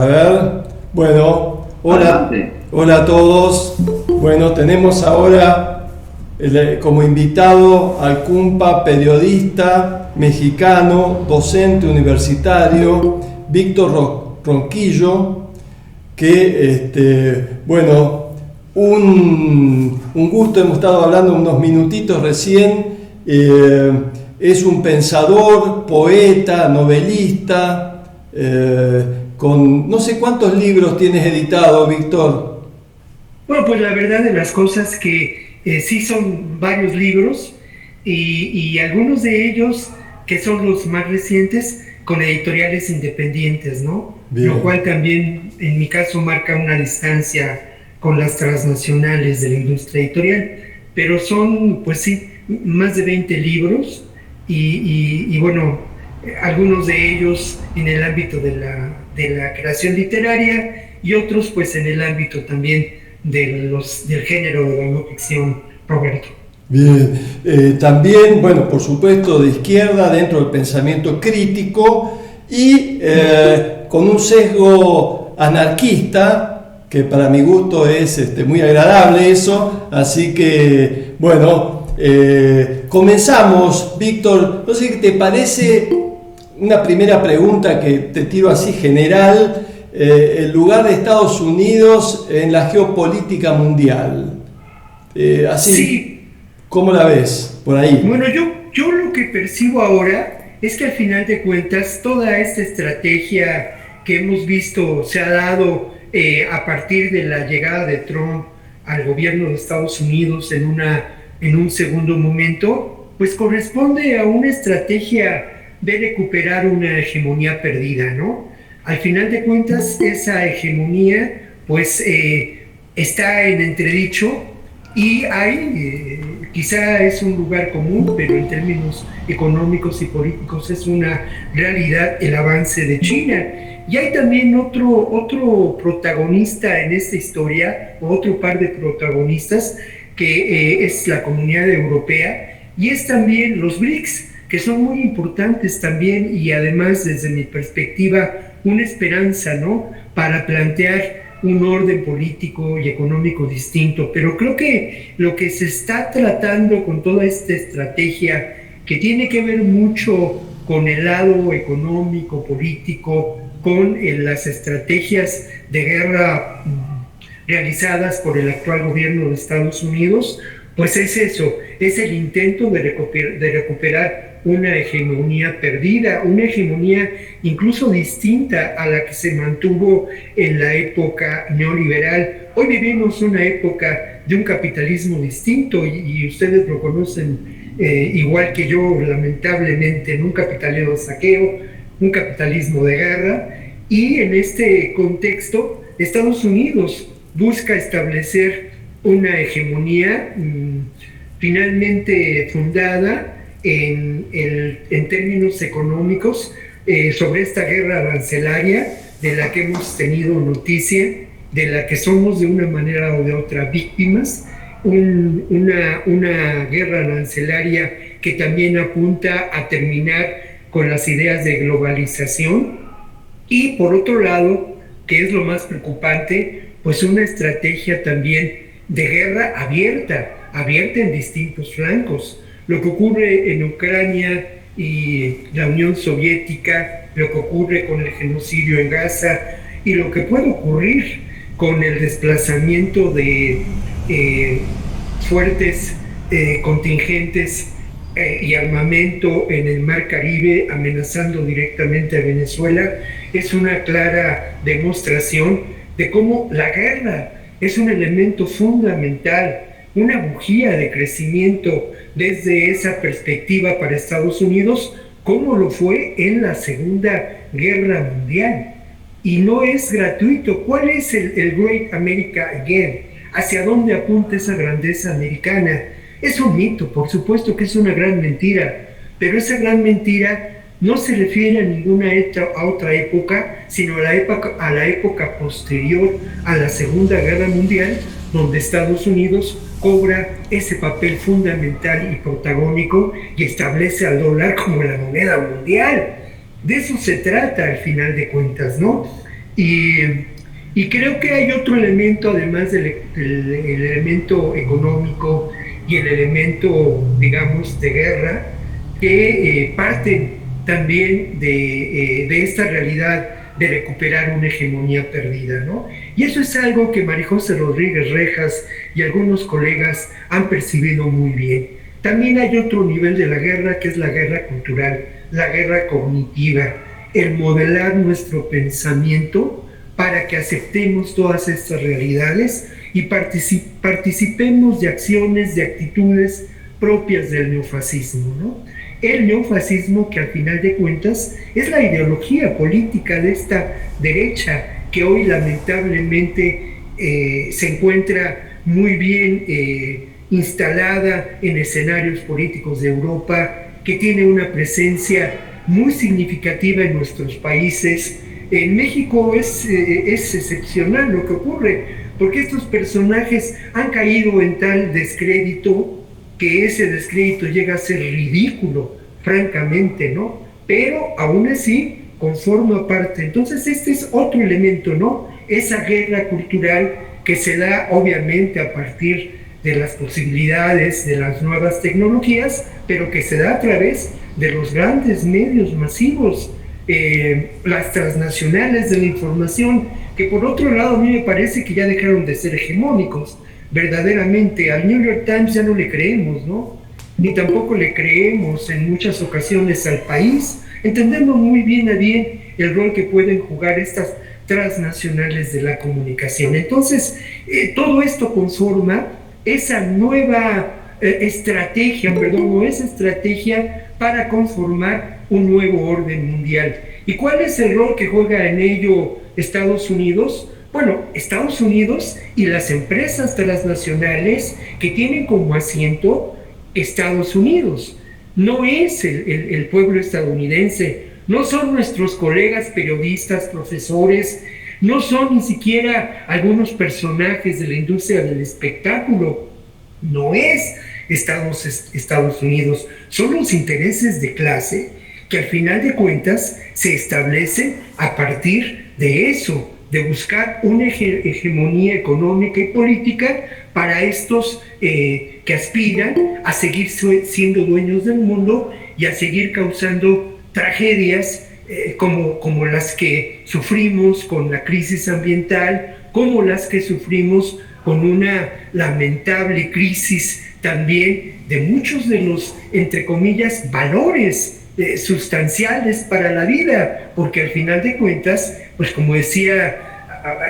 A ver, bueno, hola, Adelante. hola a todos. Bueno, tenemos ahora como invitado al Cumpa, periodista mexicano, docente universitario, Víctor Ronquillo, que, bueno, un gusto, hemos estado hablando unos minutitos recién, es un pensador, poeta, novelista, con no sé cuántos libros tienes editado, Víctor. Bueno, pues la verdad de las cosas que sí son varios libros y algunos de ellos que son los más recientes con editoriales independientes, ¿no? Lo Bien, cual también en mi caso marca una distancia con las transnacionales de la industria editorial, pero son pues sí más de 20 libros y bueno, algunos de ellos en el ámbito de la creación literaria y otros pues en el ámbito también del género de la no ficción, Roberto. bien. También, bueno, por supuesto, de izquierda, dentro del pensamiento crítico y con un sesgo anarquista, que para mi gusto es muy agradable eso. Así que, bueno, comenzamos, Víctor. No sé qué te parece una primera pregunta que te tiro así general. El lugar de Estados Unidos en la geopolítica mundial. Así, Sí, ¿cómo la ves por ahí? bueno, yo lo que percibo ahora es que al final de cuentas toda esta estrategia que hemos visto se ha dado a partir de la llegada de Trump al gobierno de Estados Unidos en un segundo momento, pues corresponde a una estrategia de recuperar una hegemonía perdida, ¿no? Al final de cuentas, esa hegemonía pues está en entredicho y hay, quizá es un lugar común, pero en términos económicos y políticos es una realidad el avance de China. Y hay también otro protagonista en esta historia, otro par de protagonistas, que es la Comunidad Europea, y es también los BRICS, que son muy importantes también, y además desde mi perspectiva, una esperanza, ¿no? Para plantear un orden político y económico distinto. Pero creo que lo que se está tratando con toda esta estrategia, que tiene que ver mucho con el lado económico, político, con las estrategias de guerra realizadas por el actual gobierno de Estados Unidos, pues es eso, es el intento de recuperar una hegemonía perdida, una hegemonía incluso distinta a la que se mantuvo en la época neoliberal. Hoy vivimos una época de un capitalismo distinto y ustedes lo conocen igual que yo, lamentablemente, en un capitalismo de saqueo, un capitalismo de guerra, y en este contexto Estados Unidos busca establecer una hegemonía finalmente fundada en términos económicos sobre esta guerra arancelaria de la que hemos tenido noticia, de la que somos de una manera o de otra víctimas, una guerra arancelaria que también apunta a terminar con las ideas de globalización y por otro lado, que es lo más preocupante, pues una estrategia también de guerra abierta, abierta en distintos flancos. Lo que ocurre en Ucrania y la Unión Soviética, lo que ocurre con el genocidio en Gaza y lo que puede ocurrir con el desplazamiento de fuertes contingentes y armamento en el Mar Caribe amenazando directamente a Venezuela, es una clara demostración de cómo la guerra es un elemento fundamental, una bujía de crecimiento desde esa perspectiva para Estados Unidos, como lo fue en la Segunda Guerra Mundial. Y no es gratuito. ¿Cuál es el Great America Again? ¿Hacia dónde apunta esa grandeza americana? Es un mito, por supuesto que es una gran mentira, pero esa gran mentira no se refiere a ninguna otra época, sino a la época posterior a la Segunda Guerra Mundial, donde Estados Unidos cobra ese papel fundamental y protagónico y establece al dólar como la moneda mundial. De eso se trata al final de cuentas, ¿no? Y creo que hay otro elemento, además del elemento económico y el elemento, digamos, de guerra, que parten también de esta realidad de recuperar una hegemonía perdida, ¿no? Y eso es algo que María José Rodríguez Rejas y algunos colegas han percibido muy bien. También hay otro nivel de la guerra, que es la guerra cultural, la guerra cognitiva, el modelar nuestro pensamiento para que aceptemos todas estas realidades y participemos de acciones, de actitudes propias del neofascismo, ¿no? El neofascismo, que al final de cuentas es la ideología política de esta derecha que hoy lamentablemente se encuentra muy bien instalada en escenarios políticos de Europa, que tiene una presencia muy significativa en nuestros países. En México es excepcional lo que ocurre, porque estos personajes han caído en tal descrédito que ese descrédito llega a ser ridículo, francamente, ¿no? Pero aún así conforma parte. Entonces este es otro elemento, ¿no? Esa guerra cultural que se da obviamente a partir de las posibilidades de las nuevas tecnologías, pero que se da a través de los grandes medios masivos, las transnacionales de la información, que por otro lado a mí me parece que ya dejaron de ser hegemónicos. Verdaderamente al New York Times ya no le creemos, ¿no? Ni tampoco le creemos en muchas ocasiones al País. Entendemos muy bien el rol que pueden jugar estas transnacionales de la comunicación. Entonces, todo esto conforma esa nueva estrategia para conformar un nuevo orden mundial. ¿Y cuál es el rol que juega en ello Estados Unidos? Bueno, Estados Unidos y las empresas transnacionales que tienen como asiento Estados Unidos. No es el pueblo estadounidense, no son nuestros colegas periodistas, profesores, no son ni siquiera algunos personajes de la industria del espectáculo, no es Estados Unidos, son los intereses de clase que al final de cuentas se establecen a partir de eso, de buscar una hegemonía económica y política para estos que aspiran a seguir siendo dueños del mundo y a seguir causando tragedias como las que sufrimos con la crisis ambiental, como las que sufrimos con una lamentable crisis también de muchos de los, entre comillas, valores sustanciales para la vida, porque al final de cuentas, pues como decía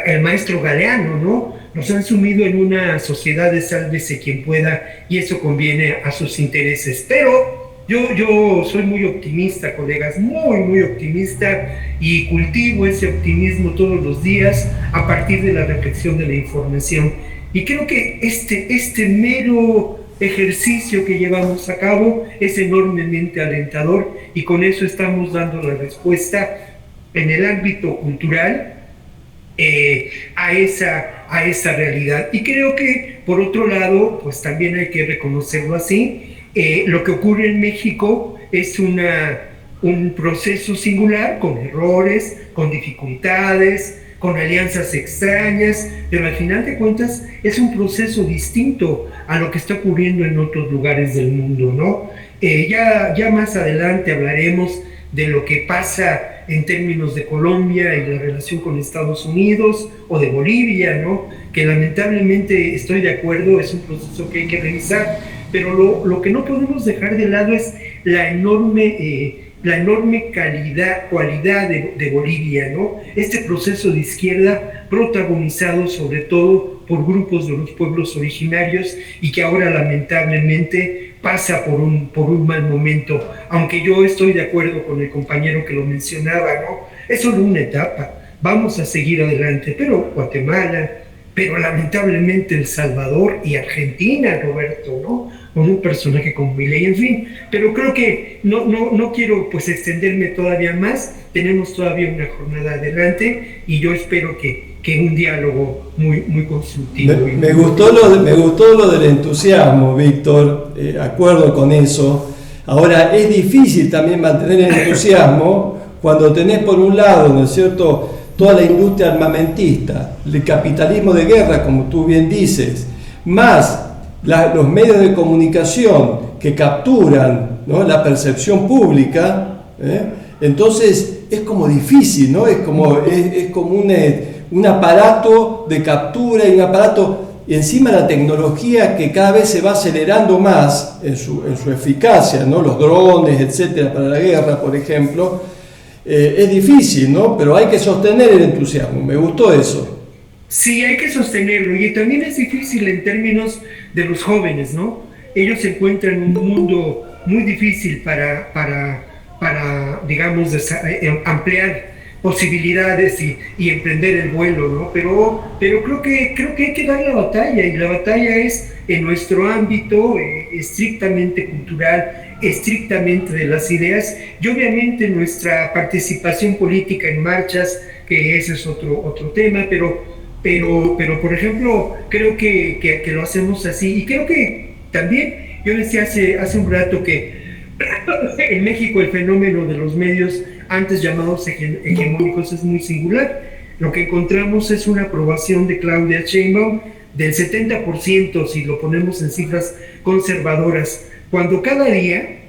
el maestro Galeano, ¿no? Nos han sumido en una sociedad de sálvese quien pueda, y eso conviene a sus intereses. Pero yo soy muy optimista, colegas, muy optimista, y cultivo ese optimismo todos los días a partir de la reflexión de la información. Y creo que este mero ejercicio que llevamos a cabo es enormemente alentador, y con eso estamos dando la respuesta en el ámbito cultural a esa realidad. Y creo que por otro lado, pues también hay que reconocerlo así, lo que ocurre en México es un proceso singular, con errores, con dificultades, con alianzas extrañas, pero al final de cuentas es un proceso distinto a lo que está ocurriendo en otros lugares del mundo, ¿no? Ya más adelante hablaremos de lo que pasa en términos de Colombia y la relación con Estados Unidos, o de Bolivia, ¿no? Que lamentablemente estoy de acuerdo, es un proceso que hay que revisar, pero lo que no podemos dejar de lado es la enorme cualidad de Bolivia, ¿no? Este proceso de izquierda protagonizado sobre todo por grupos de los pueblos originarios, y que ahora lamentablemente pasa por un mal momento, aunque yo estoy de acuerdo con el compañero que lo mencionaba, ¿no? Es solo una etapa, vamos a seguir adelante, pero Guatemala, pero lamentablemente El Salvador y Argentina, Roberto, ¿no? Con un personaje como Milei, en fin. Pero creo que no quiero pues extenderme todavía más, tenemos todavía una jornada adelante, y yo espero que un diálogo muy constructivo. Me gustó lo del entusiasmo, Víctor, acuerdo con eso. Ahora, es difícil también mantener el entusiasmo cuando tenés por un lado, ¿no es cierto?, toda la industria armamentista, el capitalismo de guerra, como tú bien dices, más los medios de comunicación que capturan, ¿no?, la percepción pública, entonces es como difícil, ¿no? Es como un aparato de captura y un aparato, y encima la tecnología que cada vez se va acelerando más en su eficacia, ¿no? Los drones, etcétera, para la guerra, por ejemplo, es difícil, ¿no? Pero hay que sostener el entusiasmo, me gustó eso. Sí, hay que sostenerlo, y también es difícil en términos de los jóvenes, ¿no? Ellos se encuentran en un mundo muy difícil para digamos, ampliar posibilidades y emprender el vuelo, ¿no? Pero creo que hay que dar la batalla, y la batalla es en nuestro ámbito estrictamente cultural, estrictamente de las ideas, y obviamente nuestra participación política en marchas, que ese es otro tema, pero por ejemplo, creo que lo hacemos así, y creo que también, yo decía hace un rato que en México el fenómeno de los medios antes llamados hegemónicos es muy singular. Lo que encontramos es una aprobación de Claudia Sheinbaum del 70%, si lo ponemos en cifras conservadoras, cuando cada día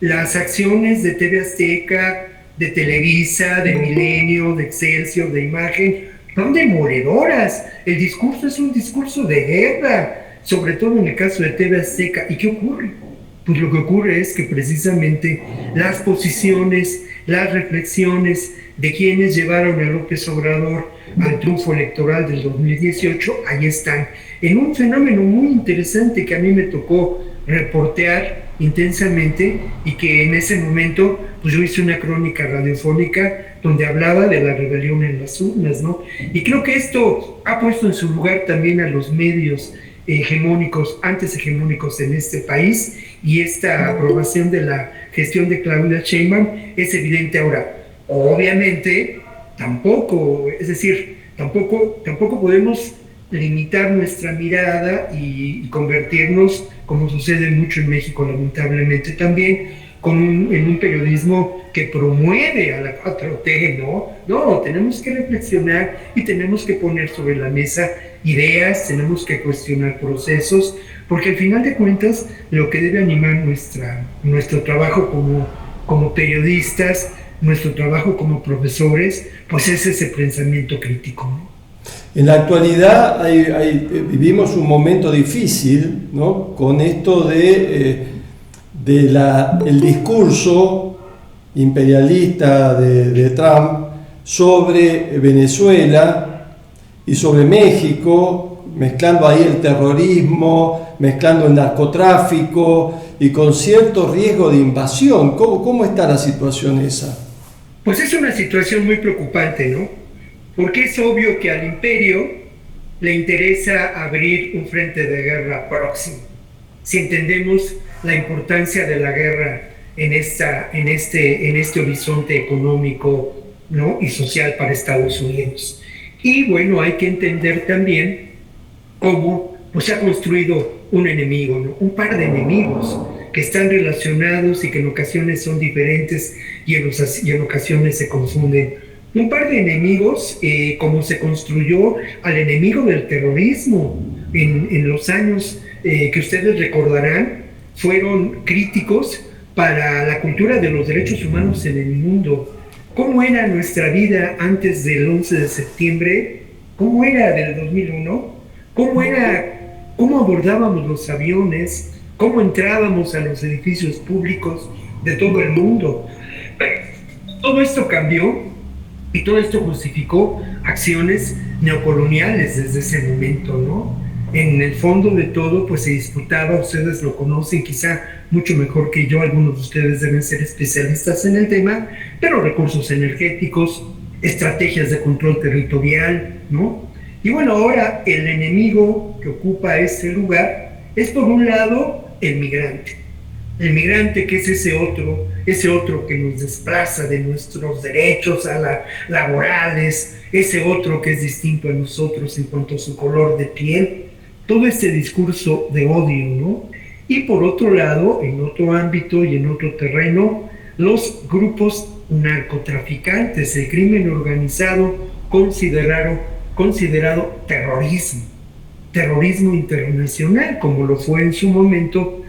las acciones de TV Azteca, de Televisa, de Milenio, de Excelsior, de Imagen, son demoledoras. El discurso es un discurso de guerra, sobre todo en el caso de TV Azteca. ¿Y qué ocurre? Pues lo que ocurre es que precisamente las posiciones, las reflexiones de quienes llevaron a López Obrador al triunfo electoral del 2018, ahí están, en un fenómeno muy interesante que a mí me tocó reportear intensamente, y que en ese momento pues yo hice una crónica radiofónica donde hablaba de la rebelión en las urnas, ¿no? Y creo que esto ha puesto en su lugar también a los medios hegemónicos, antes hegemónicos en este país, y esta aprobación de la gestión de Claudia Sheinbaum es evidente ahora. Obviamente, tampoco podemos limitar nuestra mirada y convertirnos, como sucede mucho en México lamentablemente también, en un periodismo que promueve a la 4T, ¿no? No, tenemos que reflexionar y tenemos que poner sobre la mesa ideas, tenemos que cuestionar procesos, porque al final de cuentas lo que debe animar nuestro trabajo como periodistas, nuestro trabajo como profesores, pues es ese pensamiento crítico, ¿no? En la actualidad vivimos un momento difícil, ¿no?, con esto el discurso imperialista de Trump sobre Venezuela y sobre México, mezclando ahí el terrorismo, mezclando el narcotráfico y con cierto riesgo de invasión. ¿Cómo está la situación esa? Pues es una situación muy preocupante, ¿no? Porque es obvio que al imperio le interesa abrir un frente de guerra próximo. Si entendemos la importancia de la guerra en este horizonte económico, ¿no?, y social para Estados Unidos. Y bueno, hay que entender también cómo pues, se ha construido un enemigo, ¿no?, un par de enemigos que están relacionados y que en ocasiones son diferentes y en ocasiones se confunden. Un par de enemigos, como se construyó al enemigo del terrorismo en los años que ustedes recordarán, fueron críticos para la cultura de los derechos humanos en el mundo. ¿Cómo era nuestra vida antes del 11 de septiembre? ¿Cómo era del 2001? ¿Cómo abordábamos los aviones? ¿Cómo entrábamos a los edificios públicos de todo el mundo? Todo esto cambió. Y todo esto justificó acciones neocoloniales desde ese momento, ¿no? En el fondo de todo, pues se disputaba, ustedes lo conocen quizá mucho mejor que yo, algunos de ustedes deben ser especialistas en el tema, pero recursos energéticos, estrategias de control territorial, ¿no? Y bueno, ahora el enemigo que ocupa este lugar es, por un lado, el migrante. El migrante, que es ese otro que nos desplaza de nuestros derechos laborales, ese otro que es distinto a nosotros en cuanto a su color de piel, todo este discurso de odio, ¿no? Y por otro lado, en otro ámbito y en otro terreno, los grupos narcotraficantes, el crimen organizado considerado terrorismo internacional, como lo fue en su momento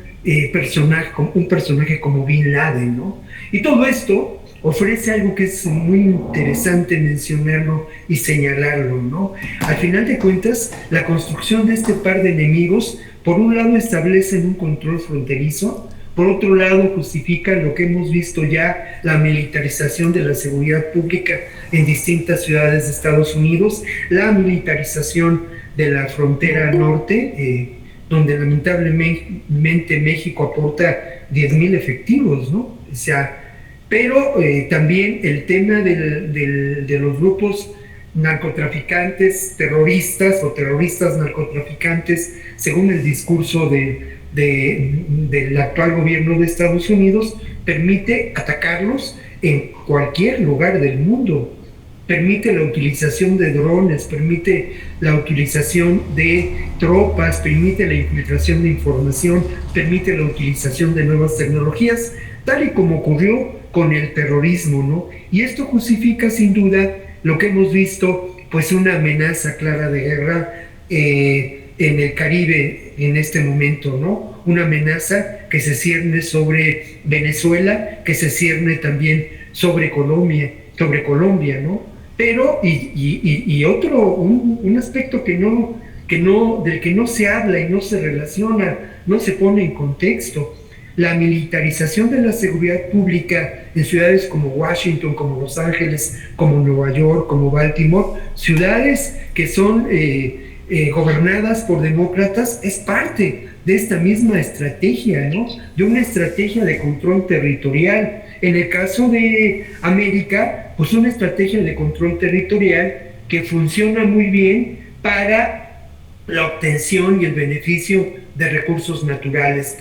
un personaje como Bin Laden, ¿no? Y todo esto ofrece algo que es muy interesante mencionarlo y señalarlo, ¿no? Al final de cuentas, la construcción de este par de enemigos, por un lado establecen un control fronterizo, por otro lado justifica lo que hemos visto ya, la militarización de la seguridad pública en distintas ciudades de Estados Unidos, la militarización de la frontera norte, donde lamentablemente México aporta 10,000 efectivos, ¿no? O sea, pero también el tema de los grupos narcotraficantes, terroristas o terroristas narcotraficantes, según el discurso del actual gobierno de Estados Unidos, permite atacarlos en cualquier lugar del mundo. Permite la utilización de drones, permite la utilización de tropas, permite la infiltración de información, permite la utilización de nuevas tecnologías, tal y como ocurrió con el terrorismo, ¿no? Y esto justifica sin duda lo que hemos visto, pues una amenaza clara de guerra en el Caribe en este momento, ¿no? Una amenaza que se cierne sobre Venezuela, que se cierne también sobre Colombia, ¿no? Pero, y otro, un aspecto del que no se habla y no se relaciona, no se pone en contexto, la militarización de la seguridad pública en ciudades como Washington, como Los Ángeles, como Nueva York, como Baltimore, ciudades que son gobernadas por demócratas, es parte de esta misma estrategia, ¿no? De una estrategia de control territorial. En el caso de América, pues una estrategia de control territorial que funciona muy bien para la obtención y el beneficio de recursos naturales.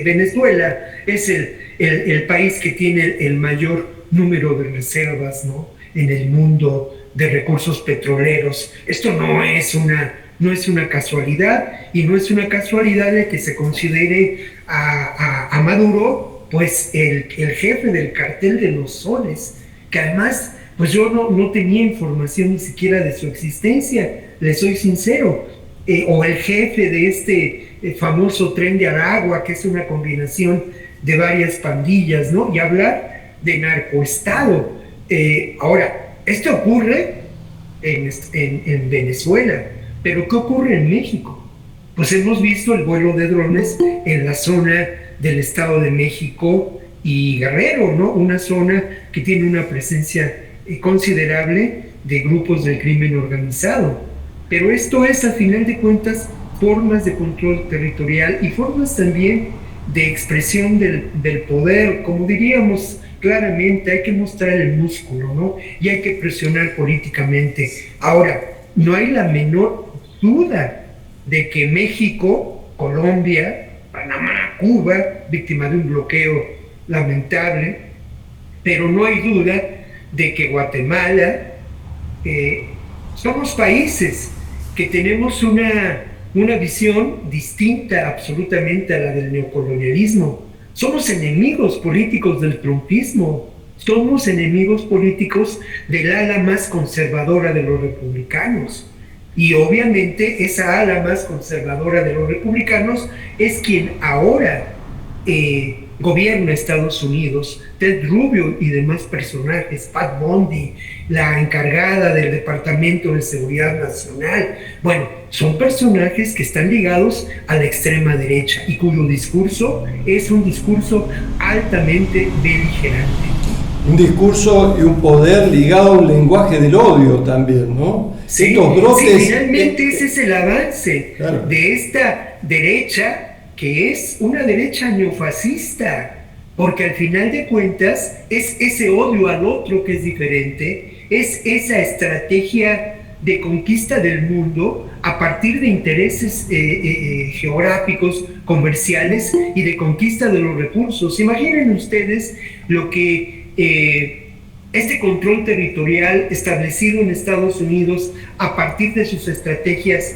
Venezuela es el país que tiene el mayor número de reservas, ¿no?, en el mundo de recursos petroleros. Esto no es una casualidad, y no es una casualidad de que se considere a Maduro pues el jefe del cartel de los soles, que además pues yo no tenía información ni siquiera de su existencia, le soy sincero, o el jefe de este famoso Tren de Aragua, que es una combinación de varias pandillas, ¿no? Y hablar de narcoestado. Ahora, esto ocurre en Venezuela, pero ¿qué ocurre en México? Pues hemos visto el vuelo de drones en la zona del Estado de México y Guerrero, ¿no? Una zona que tiene una presencia considerable de grupos del crimen organizado. Pero esto es, al final de cuentas, formas de control territorial y formas también de expresión del poder. Como diríamos claramente, hay que mostrar el músculo, ¿no? Y hay que presionar políticamente. Ahora, no hay la menor duda de que México, Colombia, Panamá, Cuba, víctima de un bloqueo lamentable, pero no hay duda de que Guatemala, somos países que tenemos una visión distinta absolutamente a la del neocolonialismo. Somos enemigos políticos del trumpismo, somos enemigos políticos del ala más conservadora de los republicanos. Y obviamente esa ala más conservadora de los republicanos es quien ahora gobierna Estados Unidos. Ted Rubio y demás personajes, Pat Bondi, la encargada del Departamento de Seguridad Nacional. Bueno, son personajes que están ligados a la extrema derecha y cuyo discurso es un discurso altamente beligerante. Un discurso y un poder ligado a un lenguaje del odio también, ¿no? Sí, estos brotes... sí, finalmente ese es el avance, claro, de esta derecha, que es una derecha neofascista, porque al final de cuentas es ese odio al otro que es diferente, es esa estrategia de conquista del mundo a partir de intereses geográficos, comerciales y de conquista de los recursos. Imaginen ustedes lo que este control territorial establecido en Estados Unidos a partir de sus estrategias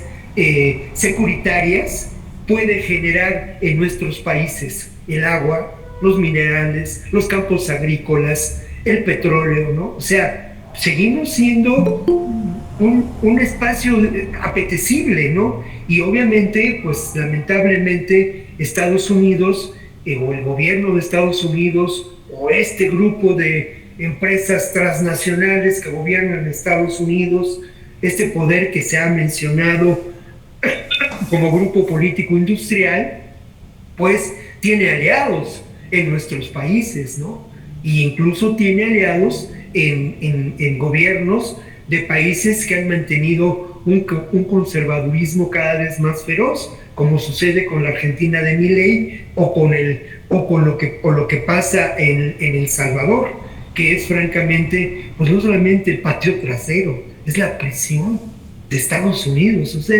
securitarias puede generar en nuestros países: el agua, los minerales, los campos agrícolas, el petróleo, ¿no? O sea, seguimos siendo un espacio apetecible, ¿no? Y obviamente, pues lamentablemente, Estados Unidos, o el gobierno de Estados Unidos, o este grupo de empresas transnacionales que gobiernan Estados Unidos, este poder que se ha mencionado como grupo político industrial, pues tiene aliados en nuestros países, ¿no? Y incluso tiene aliados en gobiernos de países que han mantenido un conservadurismo cada vez más feroz, como sucede con la Argentina de Milei o con lo que pasa en El Salvador, que es francamente, pues no solamente el patio trasero, es la presión de Estados Unidos. O sea,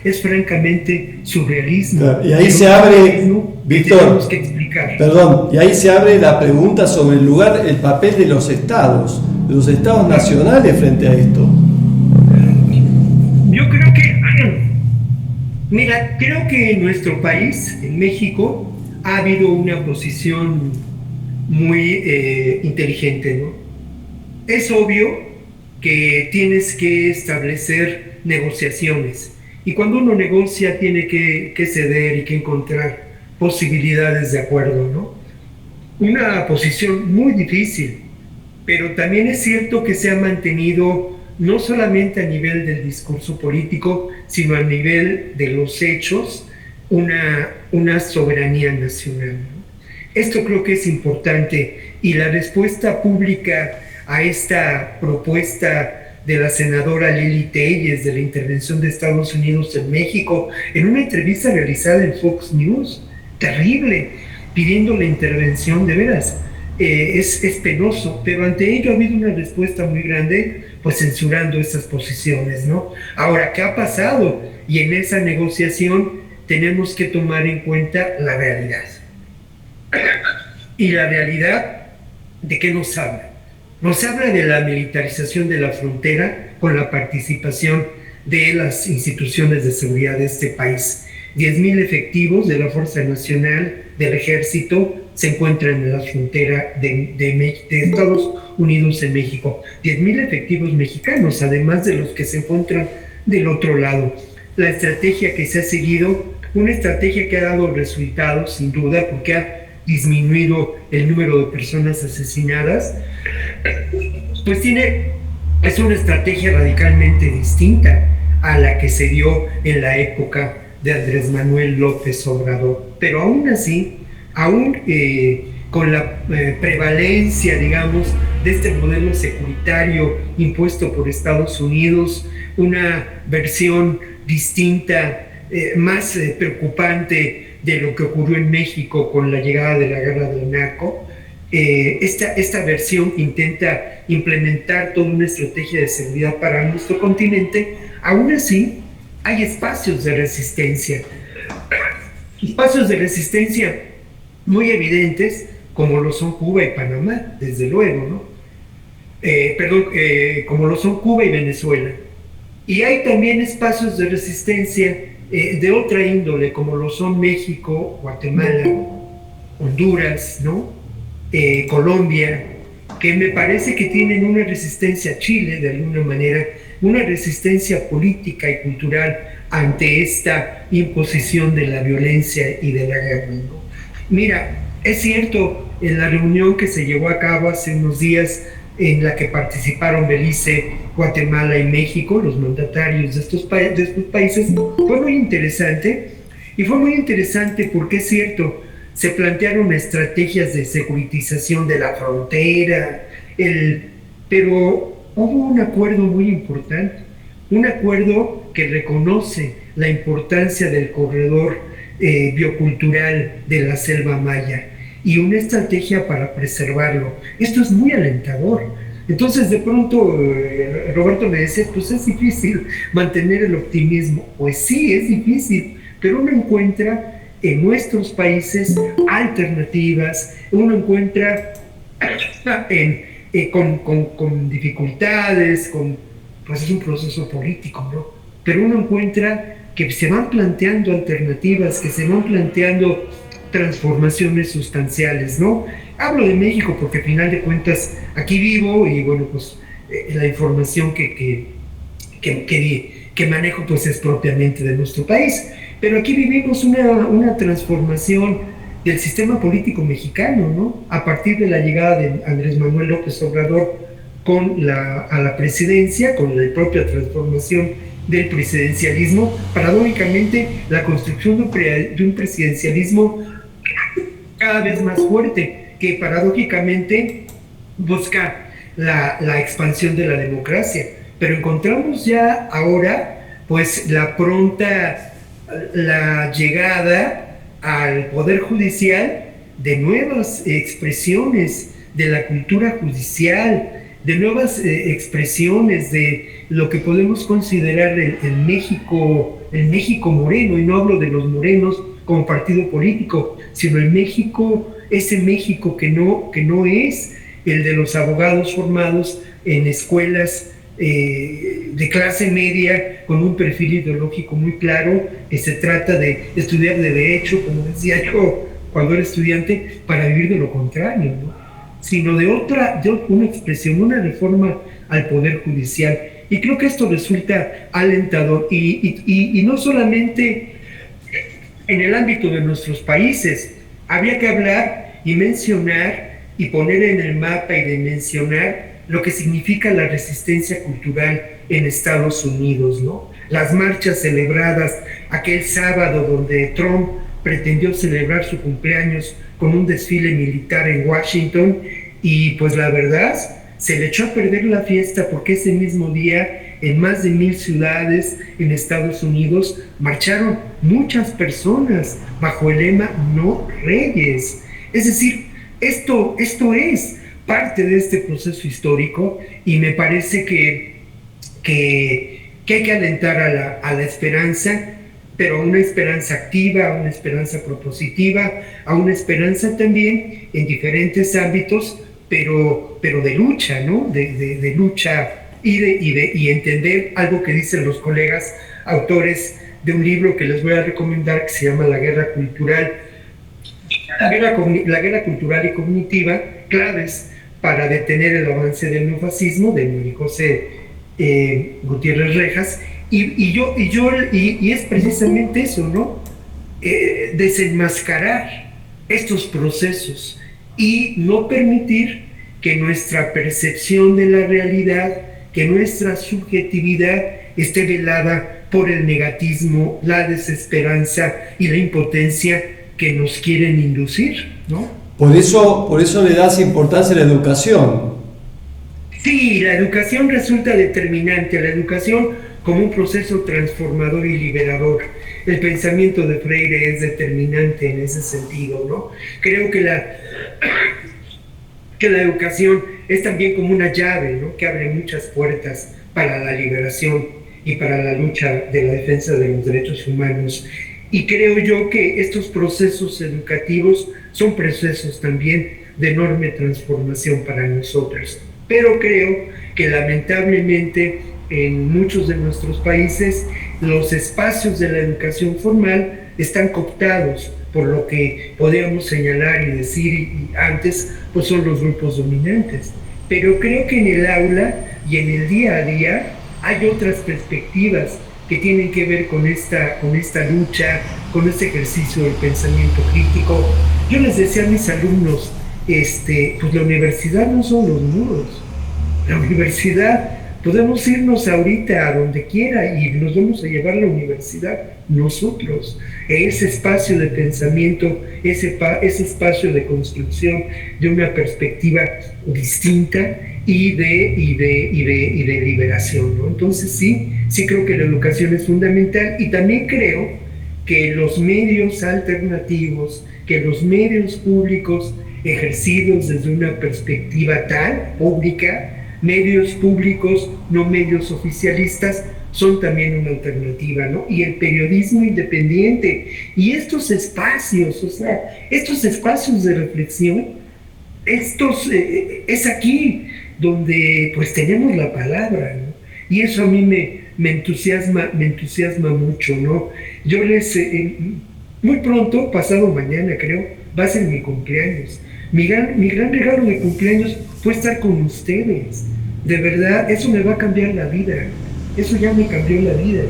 es francamente surrealismo. Claro, y ahí se abre, Víctor, tenemos que explicar. Perdón, y ahí se abre la pregunta sobre el papel de los estados nacionales frente a esto. Yo creo creo que en nuestro país, en México, ha habido una posición muy inteligente, ¿no? Es obvio que tienes que establecer negociaciones, y cuando uno negocia tiene que ceder y que encontrar posibilidades de acuerdo, ¿no? Una posición muy difícil, pero también es cierto que se ha mantenido no solamente a nivel del discurso político, sino a nivel de los hechos, una soberanía nacional, ¿no? Esto creo que es importante, y la respuesta pública a esta propuesta de la senadora Lili Telles de la intervención de Estados Unidos en México, en una entrevista realizada en Fox News, terrible, pidiendo la intervención, de veras, es penoso, pero ante ello ha habido una respuesta muy grande, pues censurando esas posiciones, ¿no? Ahora, ¿qué ha pasado? Y en esa negociación tenemos que tomar en cuenta la realidad. Y la realidad, ¿de qué nos habla? Nos habla de la militarización de la frontera con la participación de las instituciones de seguridad de este país. 10,000 efectivos de la Fuerza Nacional, del Ejército, se encuentran en la frontera de Estados Unidos en México. 10,000 efectivos mexicanos, además de los que se encuentran del otro lado. La estrategia que se ha seguido, una estrategia que ha dado resultados, sin duda, porque ha disminuido el número de personas asesinadas, pues es una estrategia radicalmente distinta a la que se dio en la época de Andrés Manuel López Obrador. Pero aún así, con la prevalencia, digamos, de este modelo securitario impuesto por Estados Unidos, una versión distinta, más preocupante de lo que ocurrió en México con la llegada de la guerra del narco, esta versión que intenta implementar toda una estrategia de seguridad para nuestro continente, aún así hay espacios de resistencia muy evidentes, como lo son Cuba y Panamá, desde luego, ¿no? Como lo son Cuba y Venezuela. Y hay también espacios de resistencia de otra índole, como lo son México, Guatemala, Honduras, ¿no? Colombia, que me parece que tienen una resistencia a Chile, de alguna manera, una resistencia política y cultural ante esta imposición de la violencia y de la guerra, ¿no? Mira, es cierto, en la reunión que se llevó a cabo hace unos días, en la que participaron Belice, Guatemala y México, los mandatarios de estos países, fue muy interesante, y fue muy interesante porque es cierto, se plantearon estrategias de securitización de la frontera, pero hubo un acuerdo muy importante, un acuerdo que reconoce la importancia del corredor biocultural de la selva maya y una estrategia para preservarlo. Esto es muy alentador. Entonces, de pronto, Roberto me decía, pues es difícil mantener el optimismo. Pues sí, es difícil, pero uno encuentra en nuestros países alternativas, uno encuentra con dificultades, pues es un proceso político, ¿no? Pero uno encuentra que se van planteando alternativas, que se van planteando transformaciones sustanciales, ¿no? Hablo de México porque al final de cuentas aquí vivo y bueno, pues la información que manejo pues es propiamente de nuestro país. Pero aquí vivimos una transformación del sistema político mexicano, ¿no? A partir de la llegada de Andrés Manuel López Obrador a la presidencia, con la propia transformación del presidencialismo, paradójicamente la construcción de un presidencialismo cada vez más fuerte, que paradójicamente busca la expansión de la democracia. Pero encontramos ya ahora pues la llegada al Poder Judicial de nuevas expresiones de la cultura judicial, de nuevas expresiones de lo que podemos considerar el México moreno, y no hablo de los morenos como partido político, sino el México, ese México que no es el de los abogados formados en escuelas de clase media con un perfil ideológico muy claro, que se trata de estudiar de derecho, como decía yo cuando era estudiante, para vivir de lo contrario, ¿no? Sino de una expresión, una reforma al Poder Judicial. Y creo que esto resulta alentador, y no solamente en el ámbito de nuestros países. Habría que hablar y mencionar y poner en el mapa y dimensionar lo que significa la resistencia cultural en Estados Unidos, ¿no? Las marchas celebradas aquel sábado, donde Trump pretendió celebrar su cumpleaños con un desfile militar en Washington, y pues la verdad se le echó a perder la fiesta, porque ese mismo día en más de 1000 ciudades en Estados Unidos marcharon muchas personas bajo el lema "No Reyes". Es decir, esto es parte de este proceso histórico, y me parece que hay que alentar a la esperanza, pero a una esperanza activa, a una esperanza propositiva, a una esperanza también en diferentes ámbitos, pero de lucha, ¿no? De lucha y entender algo que dicen los colegas autores de un libro que les voy a recomendar, que se llama La Guerra Cultural, la guerra cultural y cognitiva, claves para detener el avance del neofascismo, de María José Gutiérrez Rejas, y es precisamente eso, ¿no? Desenmascarar estos procesos y no permitir que nuestra percepción de la realidad, que nuestra subjetividad esté velada por el negatismo, la desesperanza y la impotencia que nos quieren inducir, ¿no? Por eso le das importancia a la educación. Sí, la educación resulta determinante, la educación como un proceso transformador y liberador. El pensamiento de Freire es determinante en ese sentido, ¿no? Creo que la educación es también como una llave, ¿no? Que abre muchas puertas para la liberación y para la lucha de la defensa de los derechos humanos. Y creo yo que estos procesos educativos son procesos también de enorme transformación para nosotros. Pero creo que lamentablemente en muchos de nuestros países los espacios de la educación formal están cooptados por lo que podríamos señalar y decir antes, pues son los grupos dominantes. Pero creo que en el aula y en el día a día hay otras perspectivas que tienen que ver con esta lucha, con este ejercicio del pensamiento crítico. Yo les decía a mis alumnos, pues la universidad no son los muros. La universidad, podemos irnos ahorita a donde quiera y nos vamos a llevar la universidad nosotros. Ese espacio de pensamiento, ese espacio de construcción de una perspectiva distinta y de liberación, ¿no? Entonces sí creo que la educación es fundamental, y también creo que los medios alternativos, que los medios públicos ejercidos desde una perspectiva tal, pública, medios públicos, no medios oficialistas, son también una alternativa, ¿no? Y el periodismo independiente, y estos espacios, estos espacios de reflexión, es aquí donde pues tenemos la palabra, ¿no? Y eso a mí me entusiasma mucho, ¿no? Yo muy pronto, pasado mañana creo, va a ser mi cumpleaños. Mi gran regalo de cumpleaños fue estar con ustedes. de verdad, eso me va a cambiar la vida. Eso ya me cambió la vida.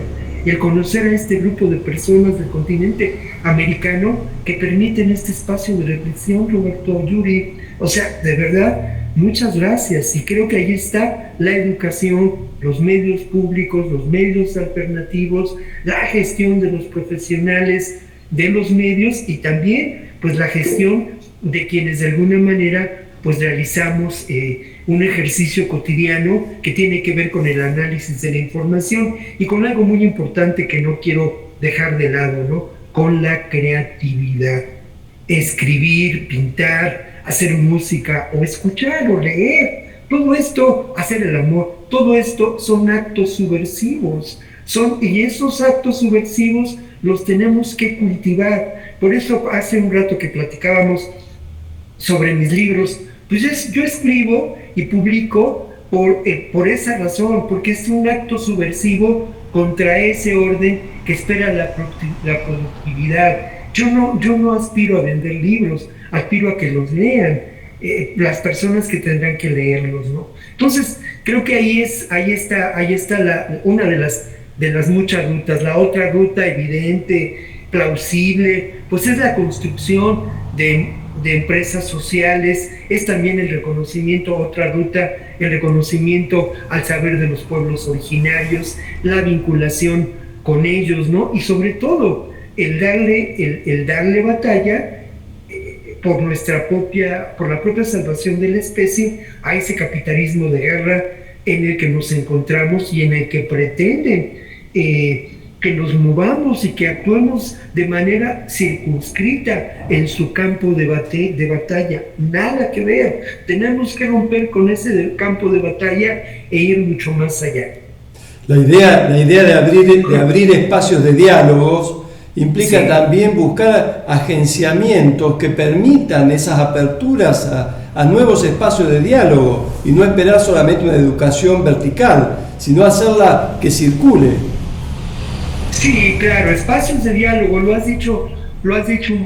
Y el conocer a este grupo de personas del continente americano que permiten este espacio de reflexión, Roberto, Yuri. O sea, de verdad, muchas gracias. Y creo que ahí está la educación, los medios públicos, los medios alternativos, la gestión de los profesionales de los medios y también pues la gestión de quienes de alguna manera pues realizamos un ejercicio cotidiano que tiene que ver con el análisis de la información y con algo muy importante que no quiero dejar de lado, ¿no? Con la creatividad. Escribir, pintar, hacer música o escuchar o leer, todo esto, hacer el amor, todo esto son actos subversivos, y esos actos subversivos los tenemos que cultivar. Por eso hace un rato que platicábamos sobre mis libros, pues yo escribo y publico por esa razón, porque es un acto subversivo contra ese orden que espera la productividad. Yo no aspiro a vender libros, aspiro a que los lean las personas que tendrán que leerlos, ¿no? Entonces, creo que ahí está una de las muchas rutas. La otra ruta evidente, plausible, pues es la construcción de empresas sociales, es también el reconocimiento, otra ruta, el reconocimiento al saber de los pueblos originarios, la vinculación con ellos, ¿no? Y sobre todo, el darle batalla por la propia salvación de la especie a ese capitalismo de guerra en el que nos encontramos y en el que pretenden que nos movamos y que actuemos de manera circunscrita en su campo de batalla. Nada que ver. Tenemos que romper con ese campo de batalla e ir mucho más allá. La idea de abrir espacios de diálogos implica también buscar agenciamientos que permitan esas aperturas a nuevos espacios de diálogo y no esperar solamente una educación vertical, sino hacerla que circule. Sí, claro, espacios de diálogo, lo has dicho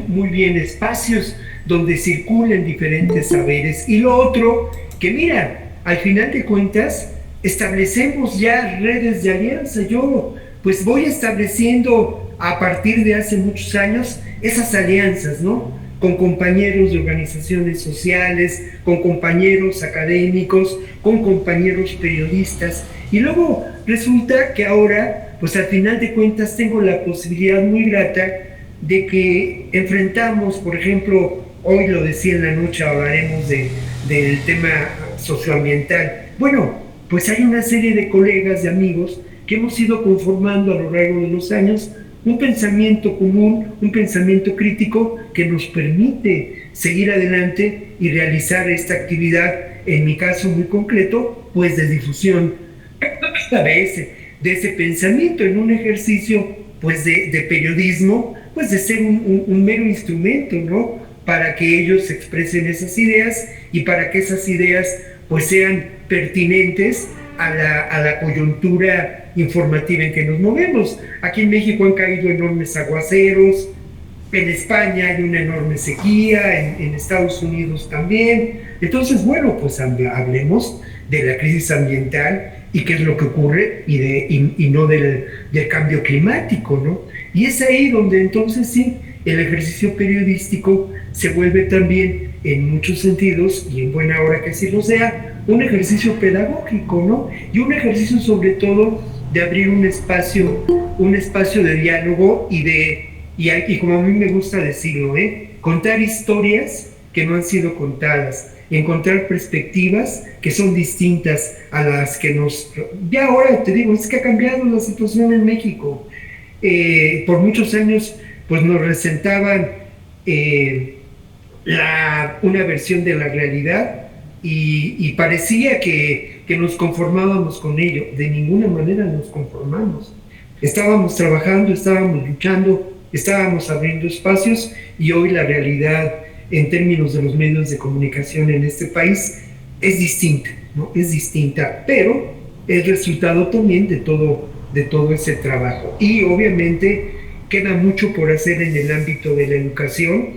muy bien, espacios donde circulen diferentes saberes. Y lo otro, que mira, al final de cuentas, establecemos ya redes de alianza. Yo pues voy estableciendo a partir de hace muchos años esas alianzas, ¿no? Con compañeros de organizaciones sociales, con compañeros académicos, con compañeros periodistas. Y luego resulta que ahora, pues al final de cuentas, tengo la posibilidad muy grata de que enfrentamos, por ejemplo, hoy lo decía en la noche, hablaremos del tema socioambiental. Bueno, pues hay una serie de colegas, de amigos, que hemos ido conformando a lo largo de los años un pensamiento común, un pensamiento crítico que nos permite seguir adelante y realizar esta actividad, en mi caso muy concreto, pues de difusión de ese pensamiento en un ejercicio pues de periodismo, pues de ser un mero instrumento, ¿no? Para que ellos expresen esas ideas y para que esas ideas pues sean pertinentes a la coyuntura informativa en que nos movemos. Aquí en México han caído enormes aguaceros, en España hay una enorme sequía, en Estados Unidos también. Entonces, bueno, pues hablemos de la crisis ambiental y qué es lo que ocurre y no del cambio climático, ¿no? Y es ahí donde entonces sí, el ejercicio periodístico se vuelve también, en muchos sentidos, y en buena hora que así lo sea, un ejercicio pedagógico, ¿no? Y un ejercicio sobre todo de abrir un espacio de diálogo y como a mí me gusta decirlo, contar historias que no han sido contadas, encontrar perspectivas que son distintas a las que ya ahora te digo, es que ha cambiado la situación en México. Por muchos años pues nos presentaban una versión de la realidad y parecía que nos conformábamos con ello. De ninguna manera nos conformamos. Estábamos trabajando, estábamos luchando, estábamos abriendo espacios y hoy la realidad en términos de los medios de comunicación en este país es distinta, ¿no? Es distinta, pero es resultado también de todo ese trabajo. Y obviamente queda mucho por hacer en el ámbito de la educación,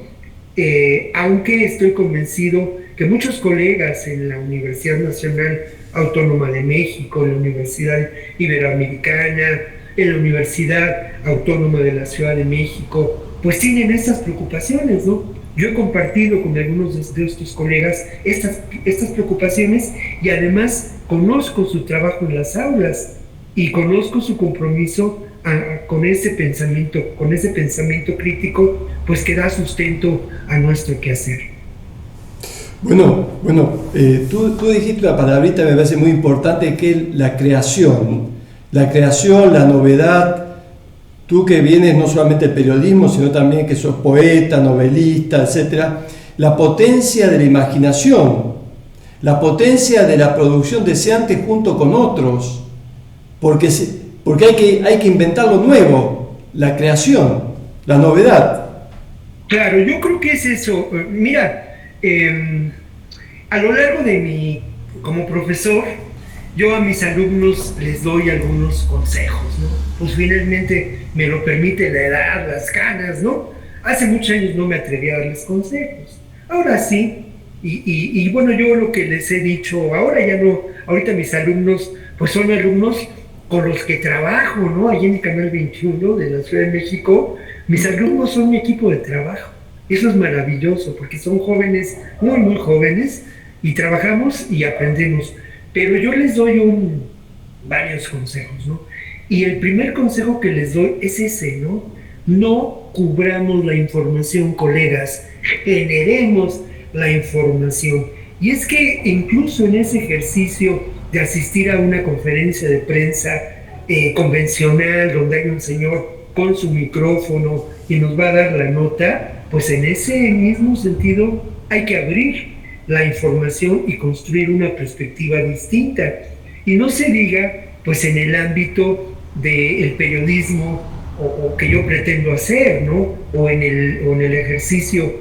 aunque estoy convencido que muchos colegas en la Universidad Nacional Autónoma de México, en la Universidad Iberoamericana, en la Universidad Autónoma de la Ciudad de México, pues tienen estas preocupaciones, ¿no? Yo he compartido con algunos de estos colegas estas preocupaciones y además conozco su trabajo en las aulas y conozco su compromiso con ese pensamiento crítico, pues que da sustento a nuestro quehacer. Bueno, tú dijiste una palabrita que me parece muy importante, que es la creación, la novedad. Tú que vienes no solamente del periodismo, sino también que sos poeta, novelista, etc. La potencia de la imaginación, la potencia de la producción deseante junto con otros, porque hay que inventar lo nuevo, la creación, la novedad. Claro, yo creo que es eso. Mira, a lo largo de como profesor, yo a mis alumnos les doy algunos consejos, ¿no? Pues finalmente me lo permite la edad, las canas, ¿no? Hace muchos años no me atrevía a darles consejos. Ahora sí, y bueno, yo lo que les he dicho, ahora ya no, ahorita mis alumnos, pues son alumnos con los que trabajo, ¿no? Allí en el Canal 21 de la Ciudad de México, mis alumnos son mi equipo de trabajo. Eso es maravilloso, porque son jóvenes, muy, muy jóvenes, y trabajamos y aprendemos. Pero yo les doy varios consejos, ¿no? Y el primer consejo que les doy es ese, ¿no? No cubramos la información, colegas, generemos la información. Y es que incluso en ese ejercicio de asistir a una conferencia de prensa convencional, donde hay un señor con su micrófono y nos va a dar la nota, pues en ese mismo sentido hay que abrir la información y construir una perspectiva distinta. Y no se diga, pues en el ámbito del periodismo o que yo pretendo hacer, ¿no? O en el ejercicio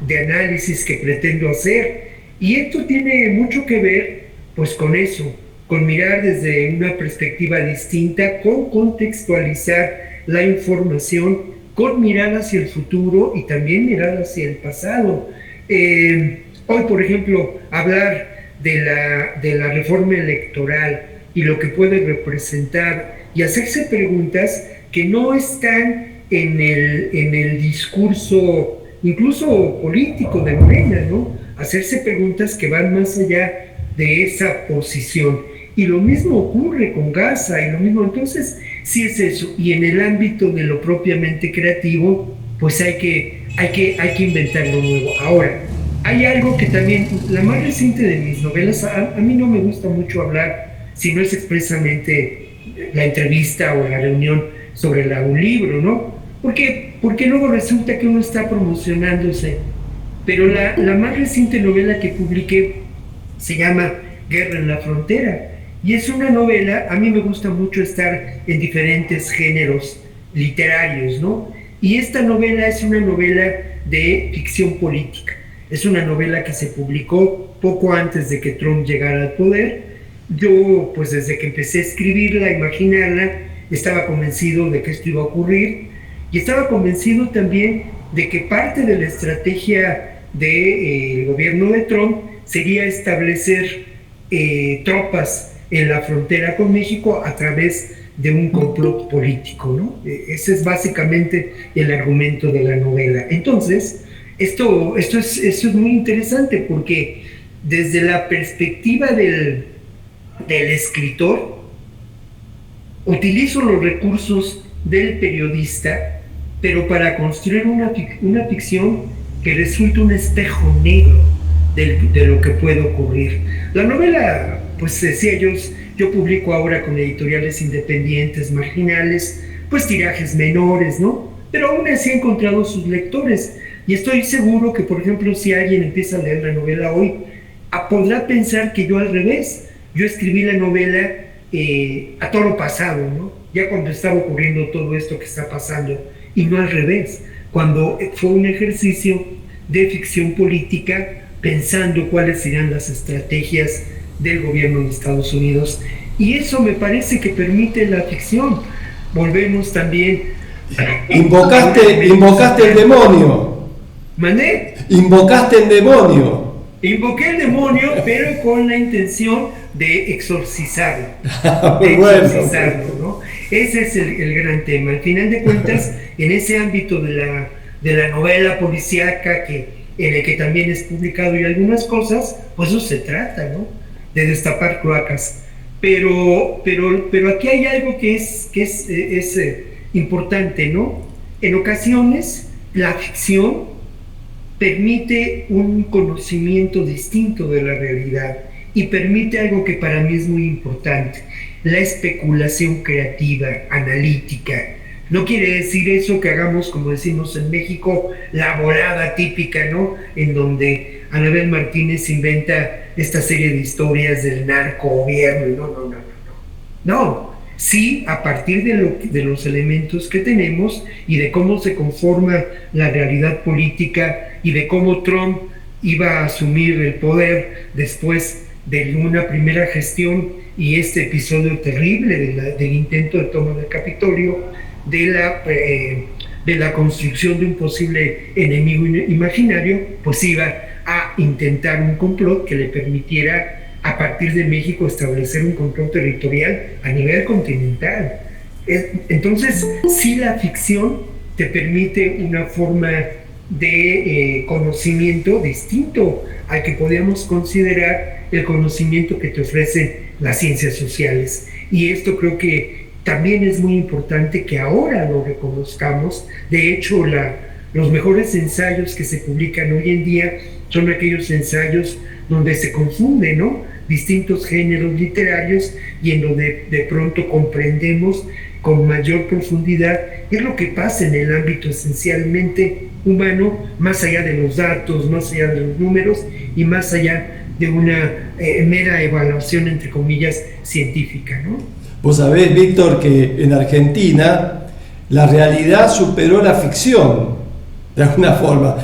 de análisis que pretendo hacer. Y esto tiene mucho que ver, pues con eso, con mirar desde una perspectiva distinta, con contextualizar la información, con mirar hacia el futuro y también mirar hacia el pasado. Hoy, por ejemplo, hablar de la reforma electoral y lo que puede representar y hacerse preguntas que no están en el discurso, incluso político de Morena, ¿no? Hacerse preguntas que van más allá de esa posición. Y lo mismo ocurre con Gaza, y lo mismo, entonces, sí es eso. Y en el ámbito de lo propiamente creativo, pues hay que inventar lo nuevo. Ahora, hay algo que también, la más reciente de mis novelas, a mí no me gusta mucho hablar, si no es expresamente la entrevista o la reunión sobre un libro, ¿no? Porque luego resulta que uno está promocionándose. Pero la más reciente novela que publiqué se llama Guerra en la Frontera. Y es una novela, a mí me gusta mucho estar en diferentes géneros literarios, ¿no? Y esta novela es una novela de ficción política. Es una novela que se publicó poco antes de que Trump llegara al poder. Yo, pues desde que empecé a escribirla, a imaginarla, estaba convencido de que esto iba a ocurrir y estaba convencido también de que parte de la estrategia del gobierno de Trump sería establecer tropas en la frontera con México a través de un complot político, ¿no? Ese es básicamente el argumento de la novela. Entonces, esto es muy interesante porque desde la perspectiva del escritor, utilizo los recursos del periodista, pero para construir una ficción que resulte un espejo negro de lo que puede ocurrir. La novela, pues decía yo publico ahora con editoriales independientes, marginales, pues tirajes menores, ¿no? Pero aún así he encontrado sus lectores. Y estoy seguro que, por ejemplo, si alguien empieza a leer la novela hoy, podrá pensar que yo al revés. Yo escribí la novela a todo lo pasado, ¿no? Ya cuando estaba ocurriendo todo esto que está pasando, y no al revés, cuando fue un ejercicio de ficción política pensando cuáles serían las estrategias del gobierno de Estados Unidos. Y eso me parece que permite la ficción. Volvemos también... Invocaste el demonio. ¿Mané? Invocaste el demonio. Invoqué al demonio, pero con la intención de exorcizarlo. Muy De bueno. exorcizarlo, ¿no? Ese es el gran tema. Al final de cuentas, en ese ámbito de la novela policíaca, en el que también es publicado y algunas cosas, pues eso se trata, ¿no? De destapar cloacas. Pero aquí hay algo que es importante, ¿no? En ocasiones, la ficción permite un conocimiento distinto de la realidad y permite algo que para mí es muy importante, la especulación creativa, analítica. No quiere decir eso que hagamos, como decimos en México, la volada típica, ¿no? En donde Anabel Martínez inventa esta serie de historias del narcogobierno. No, sí, a partir de los elementos que tenemos y de cómo se conforma la realidad política y de cómo Trump iba a asumir el poder después de una primera gestión y este episodio terrible del intento de toma del Capitolio, de la construcción de un posible enemigo imaginario, pues iba a intentar un complot que le permitiera a partir de México establecer un control territorial a nivel continental. Entonces, sí, la ficción te permite una forma de conocimiento distinto al que podríamos considerar el conocimiento que te ofrecen las ciencias sociales. Y esto creo que también es muy importante que ahora lo reconozcamos. De hecho, los mejores ensayos que se publican hoy en día son aquellos ensayos donde se confunden, ¿no?, distintos géneros literarios y en donde de pronto comprendemos con mayor profundidad qué es lo que pasa en el ámbito esencialmente humano, más allá de los datos, más allá de los números y más allá de una mera evaluación, entre comillas, científica, ¿no? Vos sabés, Víctor, que en Argentina la realidad superó la ficción, de alguna forma.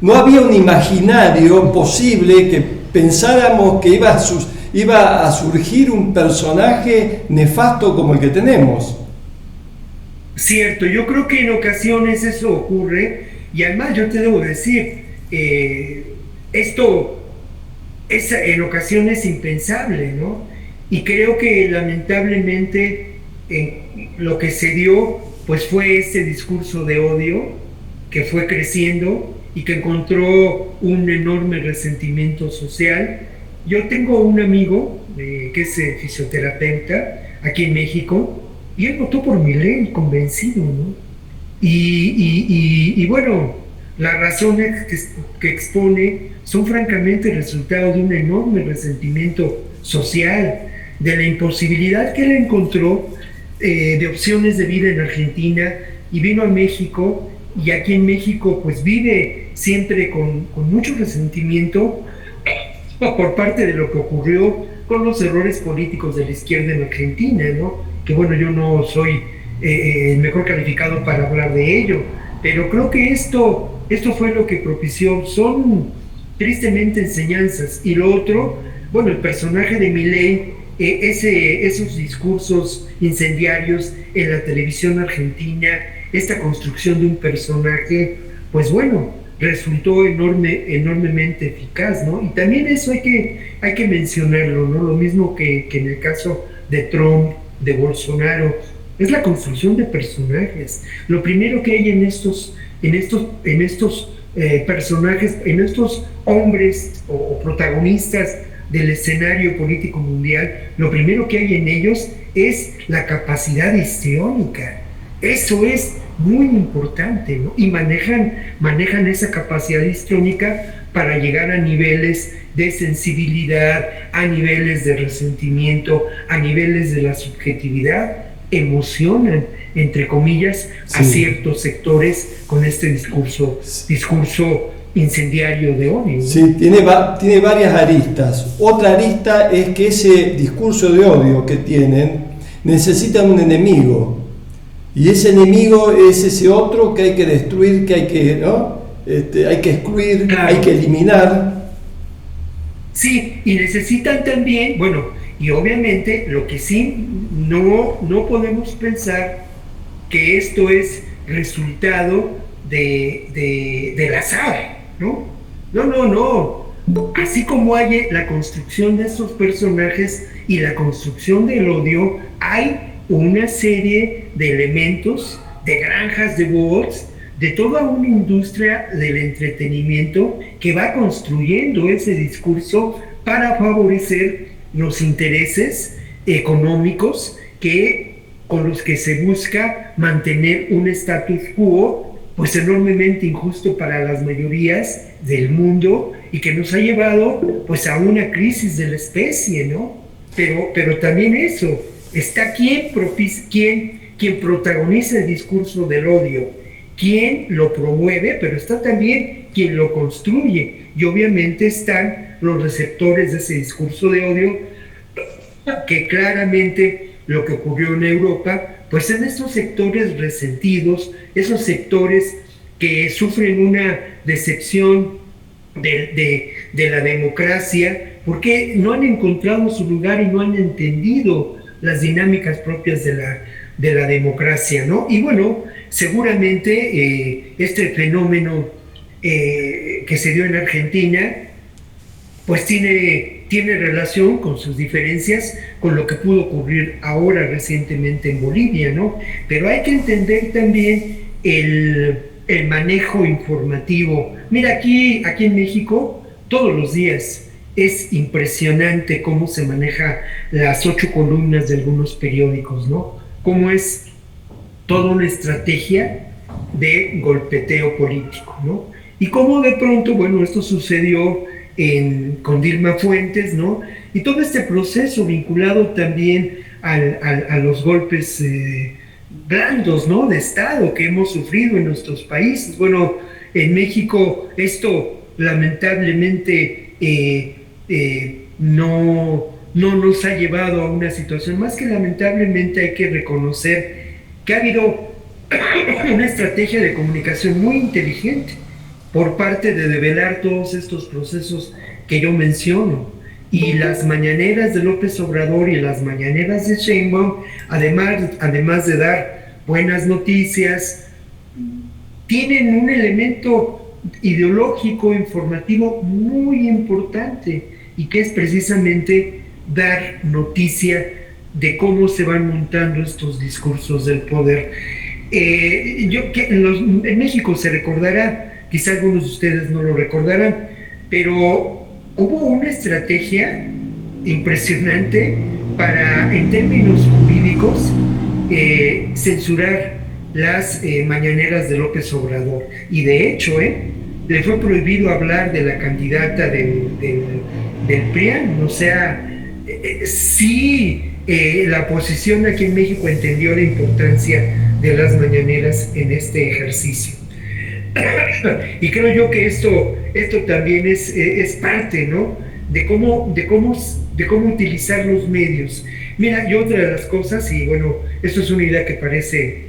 No había un imaginario posible que pensáramos que iba a surgir un personaje nefasto como el que tenemos. Cierto, yo creo que en ocasiones eso ocurre y además yo te debo decir, esto es en ocasiones impensable, ¿no? Y creo que lamentablemente lo que se dio pues fue ese discurso de odio que fue creciendo y que encontró un enorme resentimiento social. Yo tengo un amigo que es fisioterapeuta aquí en México y él votó por Milei convencido, ¿no? Y bueno, las razones que expone son francamente el resultado de un enorme resentimiento social, de la imposibilidad que él encontró de opciones de vida en Argentina y vino a México, y aquí en México pues vive siempre con mucho resentimiento por parte de lo que ocurrió con los errores políticos de la izquierda en Argentina, ¿no? Que bueno, yo no soy el mejor calificado para hablar de ello, pero creo que esto fue lo que propició, son tristemente enseñanzas. Y lo otro, bueno, el personaje de Milei, esos discursos incendiarios en la televisión argentina, esta construcción de un personaje, pues bueno, resultó enormemente eficaz, ¿no? Y también eso hay que mencionarlo, ¿no? Lo mismo que en el caso de Trump, de Bolsonaro, es la construcción de personajes. Lo primero que hay en estos personajes, en estos hombres o protagonistas del escenario político mundial, lo primero que hay en ellos es la capacidad histriónica. Eso es muy importante, ¿no? Y manejan esa capacidad histriónica para llegar a niveles de sensibilidad, a niveles de resentimiento, a niveles de la subjetividad. Emocionan, entre comillas, a ciertos sectores con este discurso incendiario de odio, ¿no? Sí, tiene varias aristas. Otra arista es que ese discurso de odio que tienen necesita un enemigo. Y ese enemigo es ese otro que hay que destruir, que hay que, ¿no? Hay que excluir, claro, hay que eliminar. Sí, y necesitan también, bueno, y obviamente lo que sí no podemos pensar que esto es resultado del azar, ¿no? No. así como hay la construcción de estos personajes y la construcción del odio, hay una serie de elementos, de granjas de bots, de toda una industria del entretenimiento que va construyendo ese discurso para favorecer los intereses económicos con los que se busca mantener un status quo pues enormemente injusto para las mayorías del mundo y que nos ha llevado pues a una crisis de la especie, ¿no? Pero también eso, está quien protagoniza el discurso del odio, quien lo promueve, pero está también quien lo construye. Y obviamente están los receptores de ese discurso de odio, que claramente lo que ocurrió en Europa, pues en estos sectores resentidos, esos sectores que sufren una decepción de la democracia, porque no han encontrado su lugar y no han entendido las dinámicas propias de la democracia, ¿no? Y bueno, seguramente este fenómeno que se dio en Argentina, pues tiene relación con sus diferencias con lo que pudo ocurrir ahora recientemente en Bolivia, ¿no? Pero hay que entender también el manejo informativo. Mira, aquí en México, todos los días es impresionante cómo se maneja las 8 columnas de algunos periódicos, ¿no? Cómo es toda una estrategia de golpeteo político, ¿no? Y cómo de pronto, bueno, esto sucedió con Dilma Fuentes, ¿no? Y todo este proceso vinculado también a los golpes blandos, ¿no? De Estado que hemos sufrido en nuestros países. Bueno, en México esto lamentablemente no nos ha llevado a una situación, más que lamentablemente hay que reconocer que ha habido una estrategia de comunicación muy inteligente por parte de develar todos estos procesos que yo menciono. Y las mañaneras de López Obrador y las mañaneras de Sheinbaum, además de dar buenas noticias, tienen un elemento ideológico, informativo muy importante, y que es precisamente dar noticia de cómo se van montando estos discursos del poder. En México se recordará, quizá algunos de ustedes no lo recordarán, pero hubo una estrategia impresionante para, en términos jurídicos, censurar las mañaneras de López Obrador. Y de hecho, le fue prohibido hablar de la candidata del PRIAN. O sea, sí, la oposición aquí en México entendió la importancia de las mañaneras en este ejercicio. Y creo yo que esto también es parte, ¿no? de cómo utilizar los medios. Mira, y otra de las cosas, y bueno, esto es una idea que parece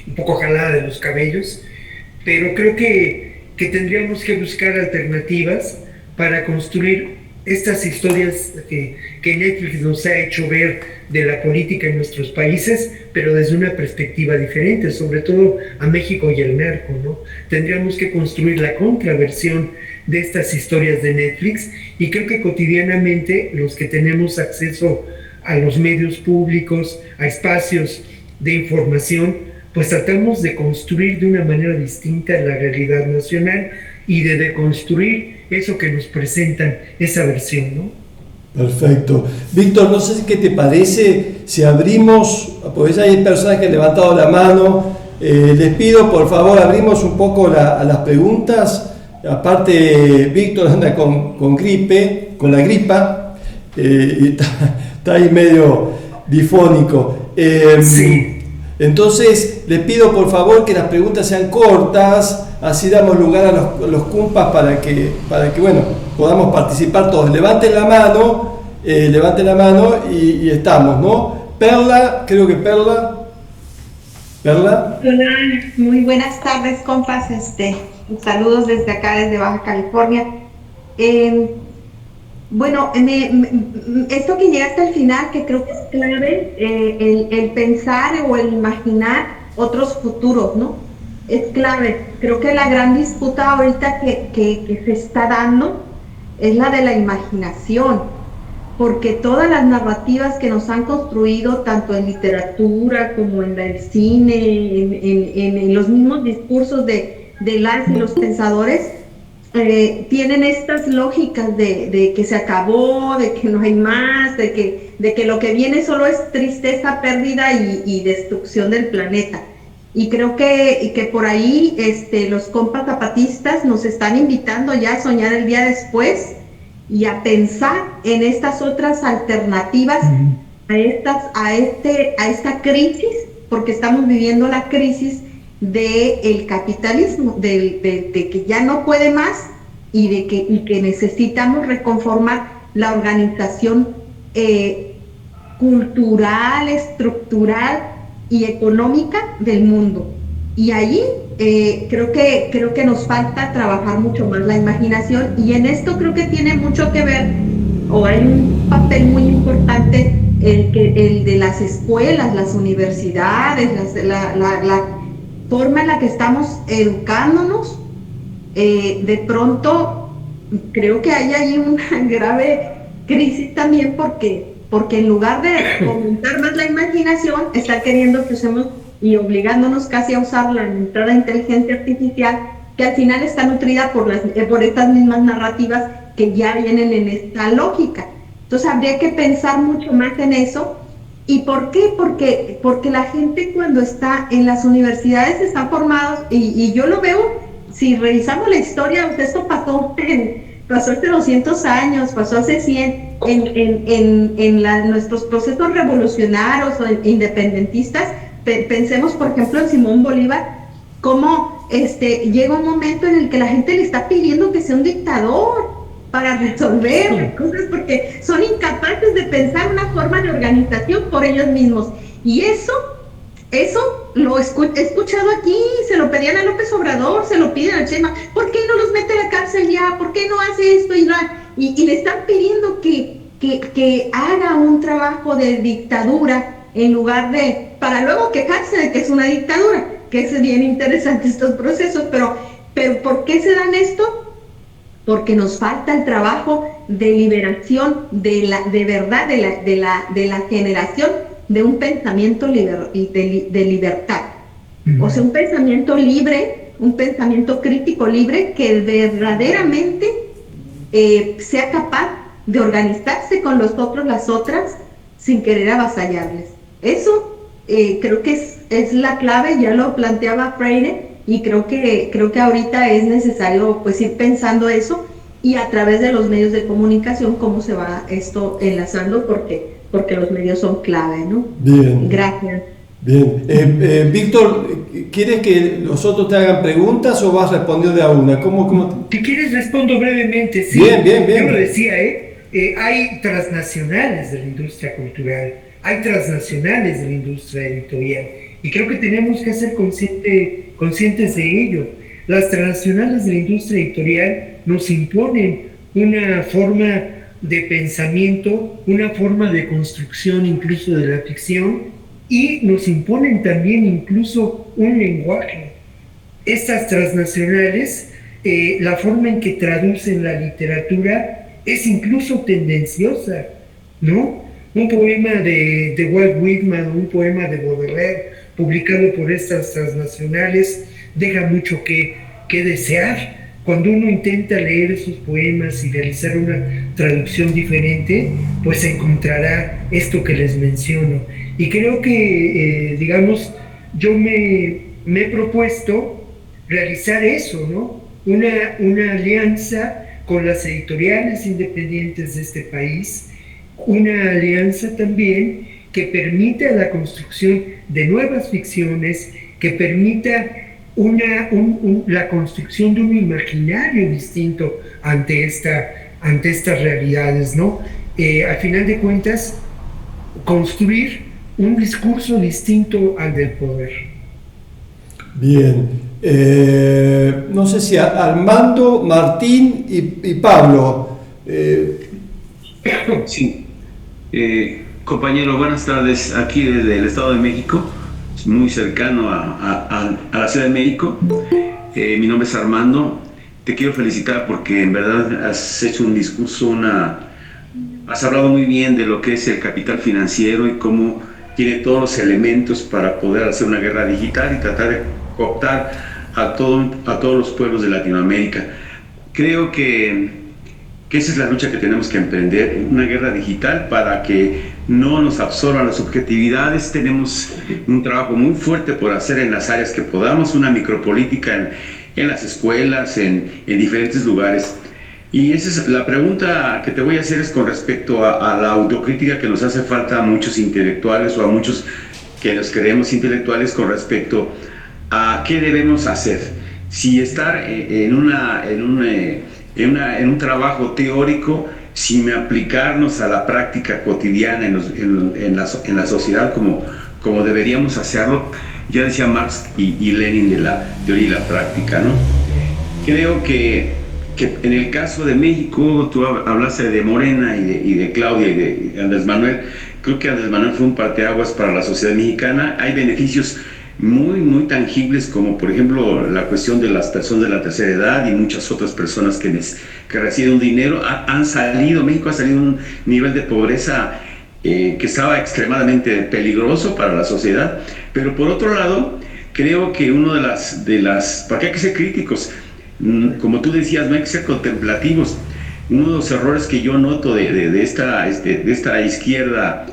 un poco jalada de los cabellos, pero creo que tendríamos que buscar alternativas para construir estas historias que Netflix nos ha hecho ver de la política en nuestros países, pero desde una perspectiva diferente, sobre todo a México y el narco, ¿no? Tendríamos que construir la contraversión de estas historias de Netflix, y creo que cotidianamente los que tenemos acceso a los medios públicos, a espacios de información, pues tratamos de construir de una manera distinta la realidad nacional y de deconstruir eso que nos presentan, esa versión, ¿no? Perfecto. Víctor, no sé qué te parece si abrimos, pues hay personas que han levantado la mano, les pido por favor abrimos un poco a las preguntas. Aparte Víctor anda con gripe, con la gripa, y está ahí medio difónico. Sí. Entonces les pido por favor que las preguntas sean cortas, así damos lugar a los cumpas para que bueno, podamos participar todos. Levanten la mano y estamos, ¿no? Perla, creo que Perla. Hola, muy buenas tardes, compas. Saludos desde acá, desde Baja California. Bueno, esto que llega hasta el final, que creo que es clave, el pensar o el imaginar otros futuros, ¿no? Es clave. Creo que la gran disputa ahorita que se está dando es la de la imaginación, porque todas las narrativas que nos han construido, tanto en literatura como en el cine, en los mismos discursos de las y los pensadores, tienen estas lógicas de que se acabó, de que no hay más, de que lo que viene solo es tristeza, pérdida y destrucción del planeta. Y creo que por ahí los compas zapatistas nos están invitando ya a soñar el día después y a pensar en estas otras alternativas a esta crisis, porque estamos viviendo la crisis del capitalismo, de que ya no puede más y que necesitamos reconformar la organización cultural, estructural y económica del mundo. Y ahí creo que nos falta trabajar mucho más la imaginación, y en esto creo que tiene mucho que ver, o hay un papel muy importante el de las escuelas, las universidades, la forma en la que estamos educándonos. De pronto creo que hay ahí una grave crisis también, porque en lugar de fomentar más la imaginación, está queriendo que usemos y obligándonos casi a usar la entrada inteligencia artificial, que al final está nutrida por estas mismas narrativas que ya vienen en esta lógica. Entonces habría que pensar mucho más en eso. ¿Y por qué? Porque la gente, cuando está en las universidades, están formados, y yo lo veo, si revisamos la historia, esto pasó hace 200 años, pasó hace 100, en nuestros procesos revolucionarios o independentistas. Pensemos, por ejemplo, en Simón Bolívar, cómo llega un momento en el que la gente le está pidiendo que sea un dictador para resolver las cosas, porque son incapaces de pensar una forma de organización por ellos mismos. Y eso lo he escuchado aquí, se lo pedían a López Obrador, se lo piden a Chema. ¿Por qué no los mete a la cárcel ya? ¿Por qué no hace esto? Y le están pidiendo que haga un trabajo de dictadura, en lugar para luego quejarse de que es una dictadura, que es bien interesante estos procesos. Pero ¿por qué se dan esto? Porque nos falta el trabajo de liberación, de la generación de un pensamiento de libertad. O sea, un pensamiento libre, un pensamiento crítico libre, que verdaderamente sea capaz de organizarse con los otros, las otras, sin querer avasallarles. Eso creo que es la clave, ya lo planteaba Freire, y creo que ahorita es necesario pues ir pensando eso, y a través de los medios de comunicación cómo se va esto enlazando, porque los medios son clave, ¿no? Bien. Gracias. Bien. Víctor, ¿quieres que los otros te hagan preguntas o vas respondiendo de a una? ¿Cómo? Si quieres respondo brevemente. Sí, bien. Yo lo decía, hay transnacionales de la industria cultural, hay transnacionales de la industria editorial, y creo que tenemos que ser conscientes de ello. Las transnacionales de la industria editorial nos imponen una forma de pensamiento, una forma de construcción incluso de la ficción, y nos imponen también incluso un lenguaje. Estas transnacionales, la forma en que traducen la literatura es incluso tendenciosa, ¿no? Un poema de Walt Whitman, un poema de Baudelaire, publicado por estas transnacionales, deja mucho que desear. Cuando uno intenta leer esos poemas y realizar una traducción diferente, pues encontrará esto que les menciono. Y creo que, digamos, yo me he propuesto realizar eso, ¿no? Una alianza con las editoriales independientes de este país, una alianza también que permita la construcción de nuevas ficciones, que permita la construcción de un imaginario distinto ante estas realidades, ¿no? Al final de cuentas, construir un discurso distinto al del poder. Bien. No sé si Armando, Martín y Pablo. Sí. Compañero, buenas tardes. Aquí desde el Estado de México, muy cercano a la Ciudad de México. Mi nombre es Armando. te quiero felicitar porque en verdad has hecho un discurso, has hablado muy bien de lo que es el capital financiero y cómo tiene todos los elementos para poder hacer una guerra digital y tratar de cooptar a todos los pueblos de Latinoamérica. Creo que esa es la lucha que tenemos que emprender, una guerra digital para que no nos absorban las subjetividades. Tenemos un trabajo muy fuerte por hacer en las áreas que podamos, una micropolítica en las escuelas, en diferentes lugares. Y esa es la pregunta que te voy a hacer, es con respecto a la autocrítica que nos hace falta a muchos intelectuales o a muchos que nos creemos intelectuales con respecto a qué debemos hacer. Si estar en un trabajo teórico sin aplicarnos a la práctica cotidiana en la sociedad como deberíamos hacerlo. Ya decía Marx y Lenin de la teoría y la práctica, ¿no? Creo que en el caso de México, tú hablaste de Morena y de Claudia y de Andrés Manuel. Creo que Andrés Manuel fue un parteaguas para la sociedad mexicana. Hay beneficios muy, muy tangibles, como por ejemplo la cuestión de las personas de la tercera edad y muchas otras personas que reciben dinero. México ha salido de un nivel de pobreza que estaba extremadamente peligroso para la sociedad. Pero por otro lado, creo que uno porque hay que ser críticos, como tú decías, no hay que ser contemplativos. Uno de los errores que yo noto de esta izquierda,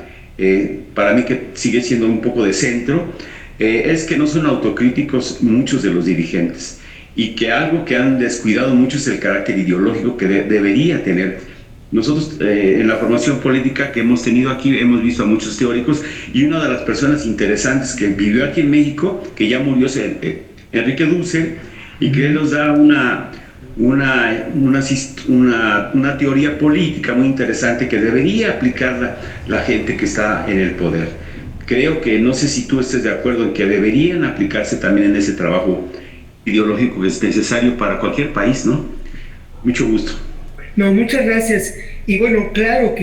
para mí que sigue siendo un poco de centro, es que no son autocríticos muchos de los dirigentes, y que algo que han descuidado mucho es el carácter ideológico que debería tener. Nosotros en la formación política que hemos tenido aquí hemos visto a muchos teóricos, y una de las personas interesantes que vivió aquí en México, que ya murió, es Enrique Dussel, y que él nos da una teoría política muy interesante que debería aplicar la gente que está en el poder. Creo que, no sé si tú estés de acuerdo en que deberían aplicarse también en ese trabajo ideológico que es necesario para cualquier país, ¿no? Mucho gusto. No, muchas gracias. Y bueno, claro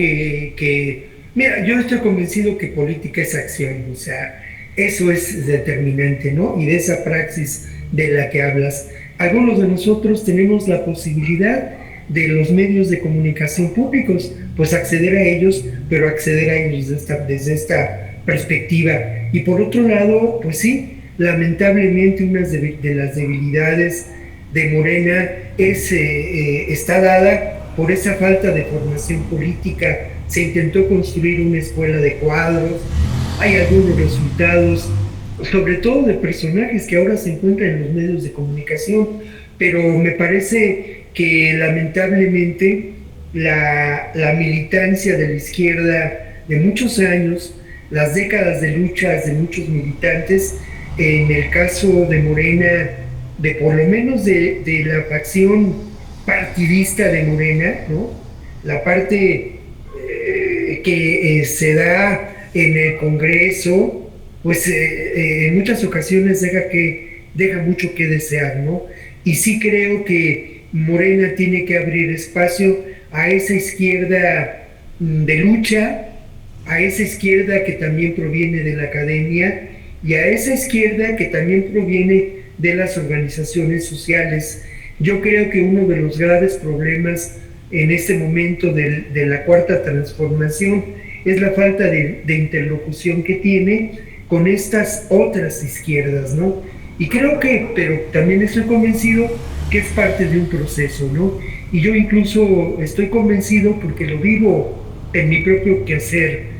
mira, yo estoy convencido que política es acción, o sea, eso es determinante, ¿no? Y de esa praxis de la que hablas. Algunos de nosotros tenemos la posibilidad de los medios de comunicación públicos, pues acceder a ellos, pero acceder a ellos desde esta perspectiva. Y por otro lado, pues sí, lamentablemente una de las debilidades de Morena está dada por esa falta de formación política. Se intentó construir una escuela de cuadros, hay algunos resultados, sobre todo de personajes que ahora se encuentran en los medios de comunicación, pero me parece que lamentablemente la militancia de la izquierda de muchos años, las décadas de luchas de muchos militantes, en el caso de Morena, de por lo menos de la facción partidista de Morena, ¿no? La parte que se da en el Congreso, pues en muchas ocasiones deja mucho que desear, ¿no? Y sí creo que Morena tiene que abrir espacio a esa izquierda de lucha, a esa izquierda que también proviene de la academia y a esa izquierda que también proviene de las organizaciones sociales. Yo creo que uno de los graves problemas en este momento de la cuarta transformación es la falta de interlocución que tiene con estas otras izquierdas, ¿no? Y creo pero también estoy convencido que es parte de un proceso, ¿no? Y yo incluso estoy convencido porque lo vivo en mi propio quehacer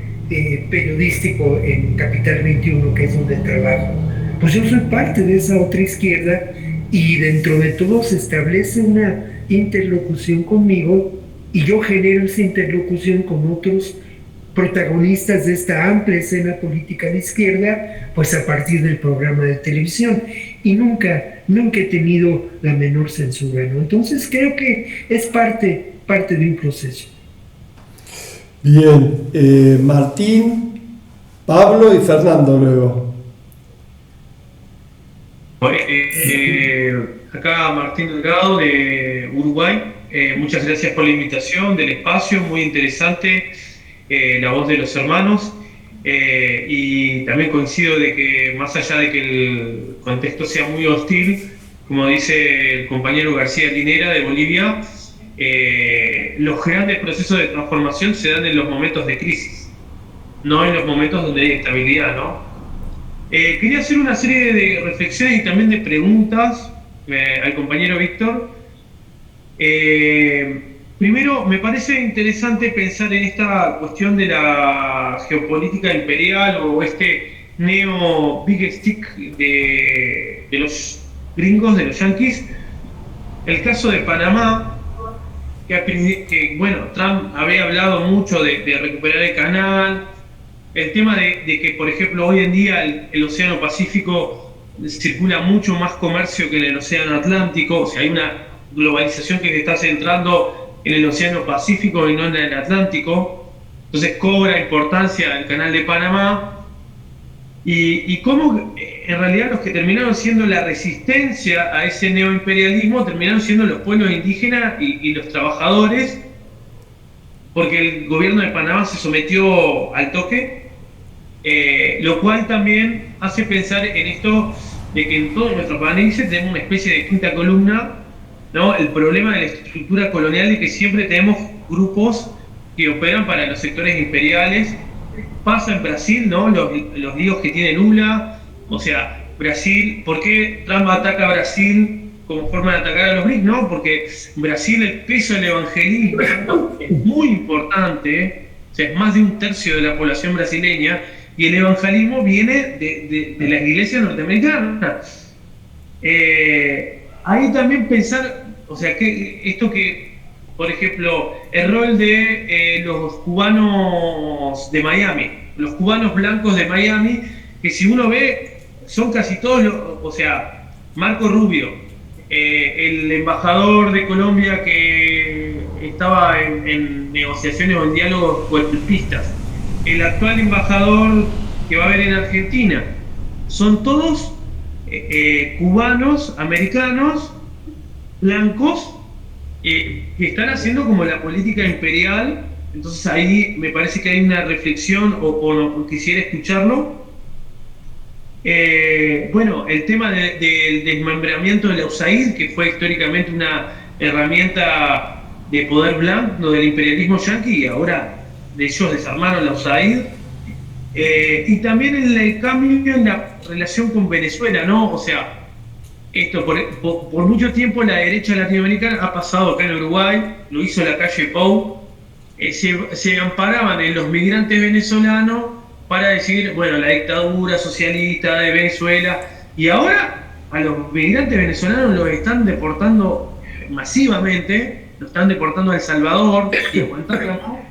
periodístico en Capital 21, que es donde trabajo. Pues yo soy parte de esa otra izquierda y dentro de todo se establece una interlocución conmigo y yo genero esa interlocución con otros protagonistas de esta amplia escena política de izquierda, pues a partir del programa de televisión. Y nunca he tenido la menor censura, ¿no? Entonces creo que es parte de un proceso. Bien, Martín, Pablo y Fernando luego. Acá Martín Delgado de Uruguay. Muchas gracias por la invitación del espacio, muy interesante la voz de los hermanos, y también coincido de que más allá de que el contexto sea muy hostil, como dice el compañero García Linera de Bolivia, los grandes procesos de transformación se dan en los momentos de crisis, no en los momentos donde hay estabilidad, ¿no? Quería hacer una serie de reflexiones y también de preguntas al compañero Víctor. Primero, me parece interesante pensar en esta cuestión de la geopolítica imperial o este neo-big stick de los gringos, de los yanquis. El caso de Panamá, que bueno, Trump había hablado mucho de recuperar el canal, el tema de que, por ejemplo, hoy en día el Océano Pacífico circula mucho más comercio que en el Océano Atlántico, o sea, hay una globalización que se está centrando en el Océano Pacífico y no en el Atlántico, entonces cobra importancia el canal de Panamá, y cómo en realidad los que terminaron siendo la resistencia a ese neoimperialismo terminaron siendo los pueblos indígenas y los trabajadores, porque el gobierno de Panamá se sometió al toque, lo cual también hace pensar en esto de que en todos nuestros países tenemos una especie de quinta columna, ¿no? El problema de la estructura colonial de que siempre tenemos grupos que operan para los sectores imperiales. Pasa en Brasil, ¿no? Los líos que tiene Lula, o sea, Brasil, ¿por qué Trump ataca a Brasil como forma de atacar a los BRICS? No, porque Brasil, el peso del evangelismo es muy importante, o sea, es más de un tercio de la población brasileña, y el evangelismo viene de las iglesias norteamericanas. Ahí también pensar, o sea, por ejemplo, el rol de los cubanos de Miami, los cubanos blancos de Miami, que si uno ve, son casi todos, o sea, Marco Rubio, el embajador de Colombia que estaba en negociaciones o en diálogos golpistas, el actual embajador que va a haber en Argentina, son todos cubanos, americanos, blancos, que están haciendo como la política imperial. Entonces ahí me parece que hay una reflexión o quisiera escucharlo. Bueno, el tema del desmembramiento de la USAID, que fue históricamente una herramienta de poder blanco del imperialismo yanqui, y ahora de ellos desarmaron la USAID. Y también el cambio en la relación con Venezuela, ¿no? O sea, esto por mucho tiempo la derecha latinoamericana ha pasado acá en Uruguay, lo hizo la calle Pou, se amparaban en los migrantes venezolanos para decir, bueno, la dictadura socialista de Venezuela, y ahora a los migrantes venezolanos los están deportando masivamente, los están deportando a El Salvador y a Guantánamo,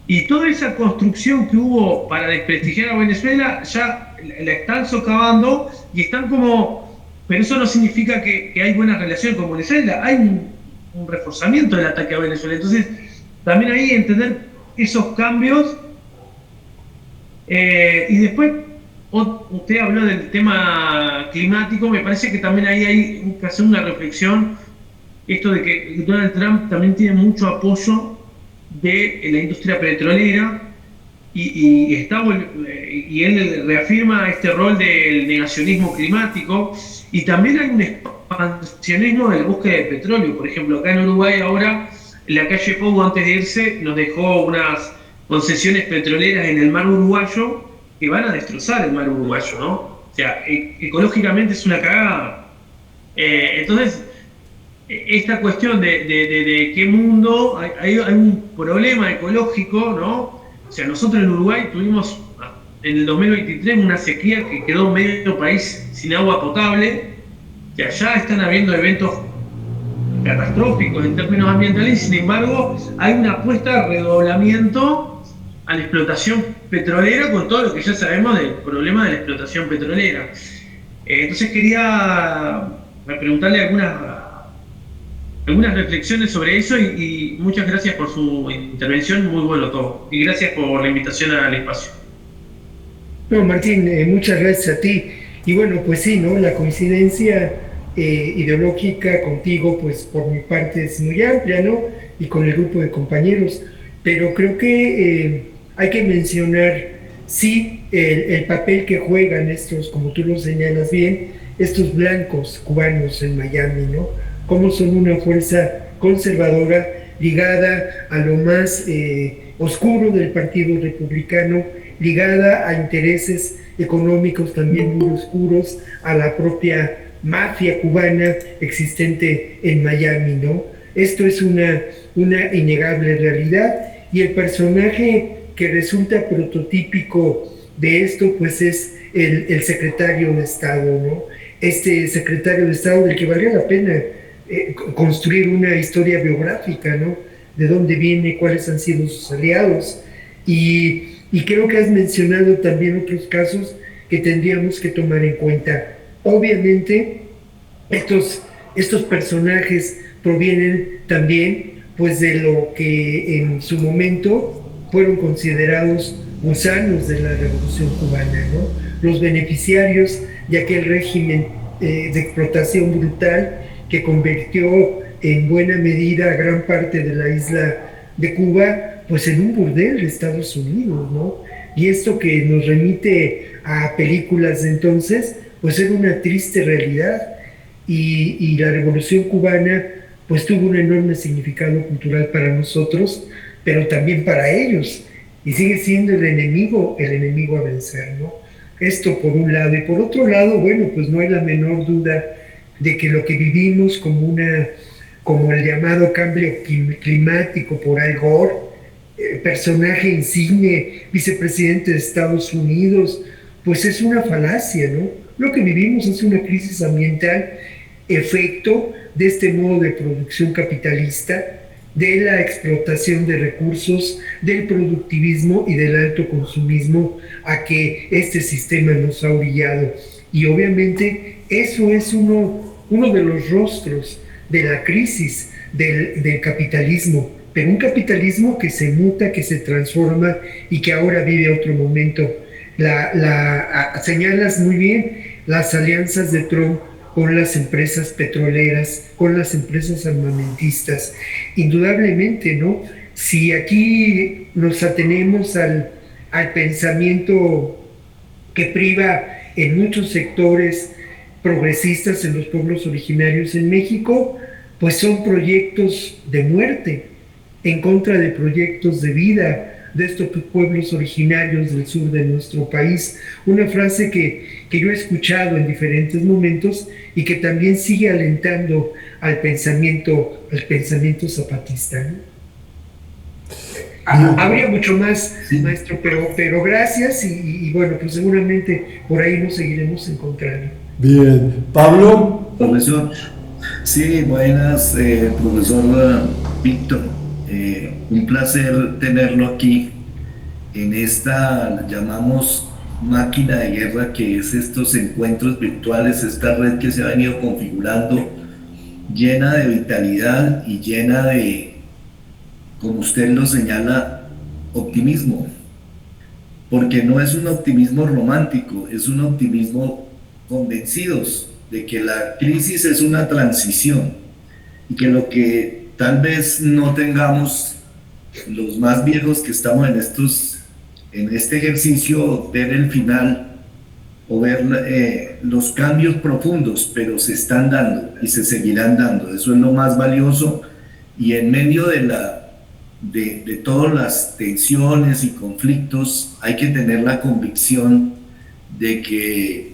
y toda esa construcción que hubo para desprestigiar a Venezuela ya la están socavando y están como... Pero eso no significa que hay buena relación con Venezuela, hay un reforzamiento del ataque a Venezuela. Entonces, también ahí entender esos cambios. Y después, usted habló del tema climático, me parece que también ahí hay que hacer una reflexión, esto de que Donald Trump también tiene mucho apoyo de la industria petrolera, y él reafirma este rol del negacionismo climático, y también hay un expansionismo de la búsqueda de petróleo. Por ejemplo, acá en Uruguay ahora la calle Pou, antes de irse, nos dejó unas concesiones petroleras en el mar uruguayo que van a destrozar el mar uruguayo, ¿no? O sea, ecológicamente es una cagada. Entonces, esta cuestión de qué mundo, hay un problema ecológico, ¿no? O sea, nosotros en Uruguay tuvimos en el 2023 una sequía que quedó medio país sin agua potable, que allá están habiendo eventos catastróficos en términos ambientales, sin embargo hay una apuesta de redoblamiento a la explotación petrolera, con todo lo que ya sabemos del problema de la explotación petrolera. Entonces quería preguntarle algunas reflexiones sobre eso, y muchas gracias por su intervención, muy bueno todo, y gracias por la invitación al espacio. No, Martín, muchas gracias a ti. Y bueno, pues sí, ¿no? La coincidencia ideológica contigo, pues por mi parte es muy amplia, ¿no? Y con el grupo de compañeros. Pero creo que hay que mencionar, sí, el papel que juegan estos, como tú lo señalas bien, estos blancos cubanos en Miami, ¿no? Cómo son una fuerza conservadora ligada a lo más oscuro del Partido Republicano, ligada a intereses económicos también muy oscuros, a la propia mafia cubana existente en Miami, ¿no? Esto es una innegable realidad, y el personaje que resulta prototípico de esto, pues es el secretario de Estado, ¿no? Este secretario de Estado del que valdría la pena construir una historia biográfica, ¿no? De dónde viene, cuáles han sido sus aliados, y creo que has mencionado también otros casos que tendríamos que tomar en cuenta. Obviamente, estos personajes provienen también, pues, de lo que en su momento fueron considerados gusanos de la Revolución Cubana, ¿no? Los beneficiarios de aquel régimen de explotación brutal que convirtió en buena medida a gran parte de la isla de Cuba, pues, en un burdel de Estados Unidos, ¿no? Y esto que nos remite a películas de entonces, pues era una triste realidad, y la Revolución Cubana, pues, tuvo un enorme significado cultural para nosotros, pero también para ellos, y sigue siendo el enemigo a vencer, ¿no? Esto por un lado, y por otro lado, bueno, pues no hay la menor duda de que lo que vivimos como el llamado cambio climático por Al Gore, personaje insigne, vicepresidente de Estados Unidos, pues es una falacia, ¿no? Lo que vivimos es una crisis ambiental, efecto de este modo de producción capitalista, de la explotación de recursos, del productivismo y del alto consumismo a que este sistema nos ha orillado. Y obviamente eso es uno de los rostros de la crisis del capitalismo, pero un capitalismo que se muta, que se transforma y que ahora vive otro momento. Señalas muy bien las alianzas de Trump con las empresas petroleras, con las empresas armamentistas. Indudablemente, ¿no? Si aquí nos atenemos al pensamiento que priva en muchos sectores progresistas en los pueblos originarios en México, pues son proyectos de muerte en contra de proyectos de vida de estos pueblos originarios del sur de nuestro país. Una frase que yo he escuchado en diferentes momentos y que también sigue alentando al pensamiento zapatista, ¿no? Habría mucho más, sí, maestro, pero gracias, y bueno, pues seguramente por ahí nos seguiremos encontrando. Bien. Pablo. Profesor. Sí, buenas, profesor Víctor. Un placer tenerlo aquí en esta, llamamos, máquina de guerra, que es estos encuentros virtuales, esta red que se ha venido configurando, llena de vitalidad y llena de, como usted lo señala, optimismo, porque no es un optimismo romántico, es un optimismo convencidos de que la crisis es una transición y que lo que tal vez no tengamos los más viejos que estamos en este ejercicio, ver el final o ver los cambios profundos, pero se están dando y se seguirán dando. Eso es lo más valioso, y en medio de todas las tensiones y conflictos hay que tener la convicción de que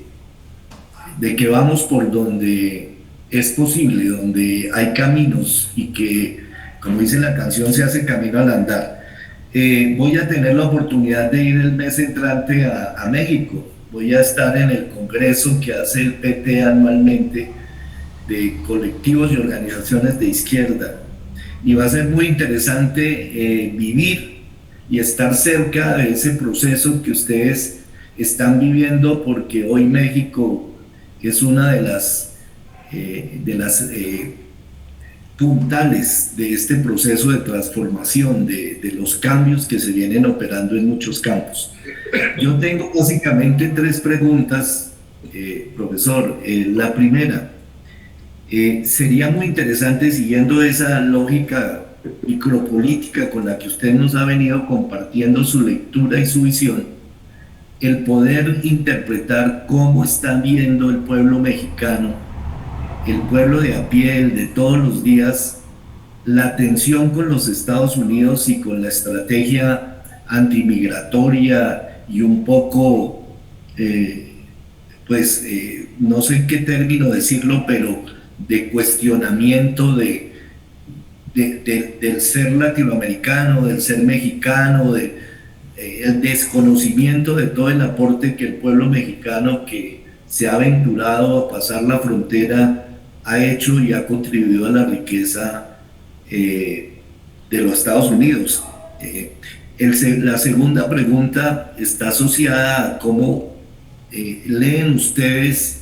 vamos por donde es posible, donde hay caminos, y que, como dice la canción, se hace camino al andar. Voy a tener la oportunidad de ir el mes entrante a México. Voy a estar en el congreso que hace el PT anualmente de colectivos y organizaciones de izquierda, y va a ser muy interesante vivir y estar cerca de ese proceso que ustedes están viviendo, porque hoy México es una de las puntales de este proceso de transformación, de los cambios que se vienen operando en muchos campos. Yo tengo básicamente tres preguntas, profesor. La primera, sería muy interesante, siguiendo esa lógica micropolítica con la que usted nos ha venido compartiendo su lectura y su visión, el poder interpretar cómo está viendo el pueblo mexicano, el pueblo de a pie, el de todos los días, la tensión con los Estados Unidos y con la estrategia antimigratoria y un poco, no sé en qué término decirlo, pero de cuestionamiento del ser latinoamericano, del ser mexicano, el desconocimiento de todo el aporte que el pueblo mexicano que se ha aventurado a pasar la frontera ha hecho y ha contribuido a la riqueza de los Estados Unidos. La segunda pregunta está asociada a cómo leen ustedes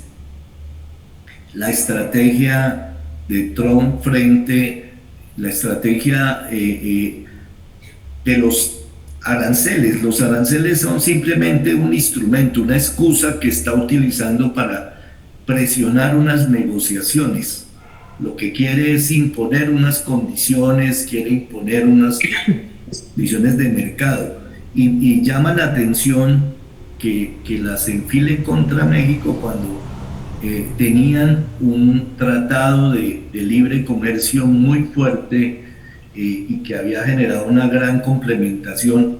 la estrategia de Trump frente a la estrategia de los aranceles. Los aranceles son simplemente un instrumento, una excusa que está utilizando para presionar unas negociaciones. Lo que quiere es imponer unas condiciones, quiere imponer unas condiciones de mercado y llama la atención que las enfilen contra México cuando tenían un tratado de libre comercio muy fuerte y que había generado una gran complementación,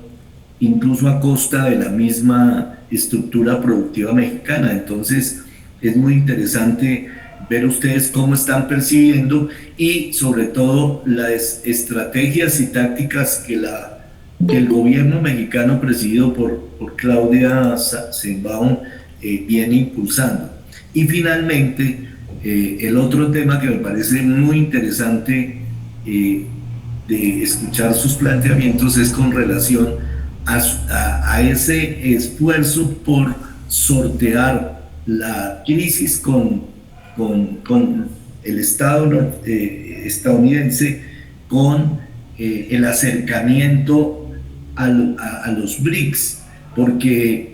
incluso a costa de la misma estructura productiva mexicana. Entonces es muy interesante ver ustedes cómo están percibiendo y sobre todo las estrategias y tácticas que el gobierno mexicano presidido por Claudia Sheinbaum viene impulsando. Y finalmente, el otro tema que me parece muy interesante de escuchar sus planteamientos es con relación a ese esfuerzo por sortear la crisis con el Estado estadounidense, con el acercamiento a los BRICS, porque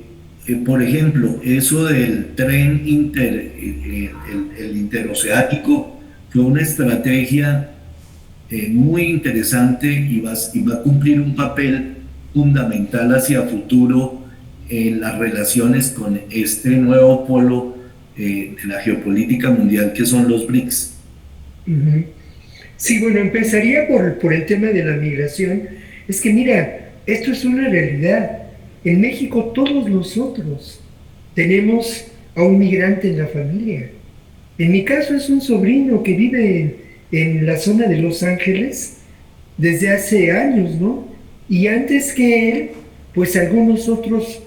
por ejemplo, eso del tren el interoceánico fue una estrategia muy interesante y va a cumplir un papel fundamental hacia futuro en las relaciones con este nuevo polo de la geopolítica mundial que son los BRICS. Sí, bueno, empezaría por el tema de la migración. Es que mira, esto es una realidad. En México todos nosotros tenemos a un migrante en la familia. En mi caso es un sobrino que vive en la zona de Los Ángeles desde hace años, ¿no? Y antes que él, pues algunos otros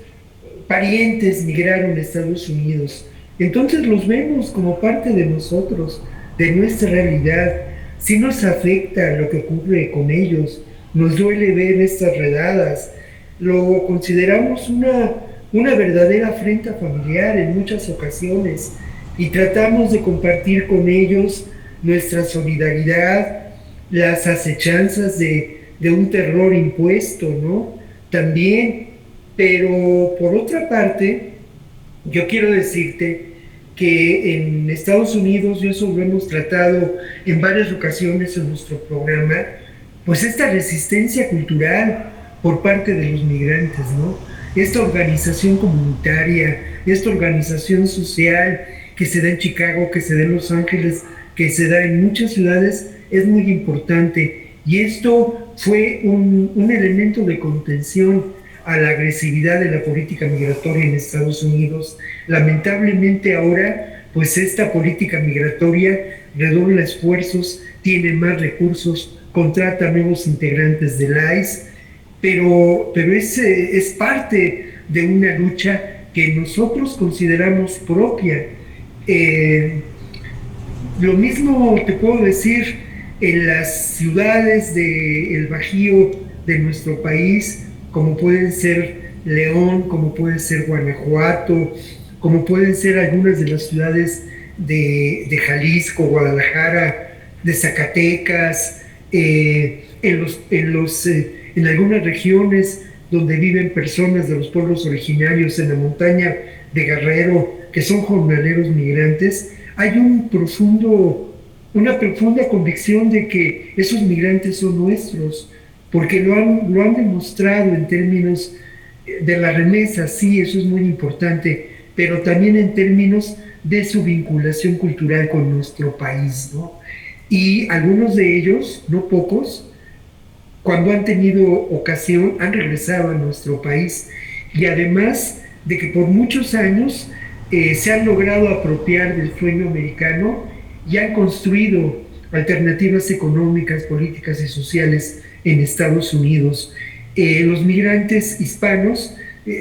parientes migraron a Estados Unidos. Entonces los vemos como parte de nosotros, de nuestra realidad. Sí nos afecta lo que ocurre con ellos, nos duele ver estas redadas, lo consideramos una verdadera afrenta familiar en muchas ocasiones y tratamos de compartir con ellos nuestra solidaridad, las acechanzas de un terror impuesto, ¿no? También, pero por otra parte, yo quiero decirte que en Estados Unidos, y eso lo hemos tratado en varias ocasiones en nuestro programa, pues esta resistencia cultural por parte de los migrantes, ¿no? Esta organización comunitaria, esta organización social que se da en Chicago, que se da en Los Ángeles, que se da en muchas ciudades, es muy importante. Y esto fue un elemento de contención a la agresividad de la política migratoria en Estados Unidos. Lamentablemente ahora, pues esta política migratoria redobla esfuerzos, tiene más recursos, contrata nuevos integrantes del ICE, pero es parte de una lucha que nosotros consideramos propia. Lo mismo te puedo decir en las ciudades del Bajío de nuestro país, como pueden ser León, como puede ser Guanajuato, como pueden ser algunas de las ciudades de Jalisco, Guadalajara, de Zacatecas, en algunas regiones donde viven personas de los pueblos originarios en la montaña de Guerrero, que son jornaleros migrantes, hay una profunda convicción de que esos migrantes son nuestros, porque lo han demostrado en términos de las remesas, sí, eso es muy importante, pero también en términos de su vinculación cultural con nuestro país, ¿no? Y algunos de ellos, no pocos, cuando han tenido ocasión, han regresado a nuestro país. Y además de que por muchos años se han logrado apropiar del sueño americano y han construido alternativas económicas, políticas y sociales en Estados Unidos. Los migrantes hispanos,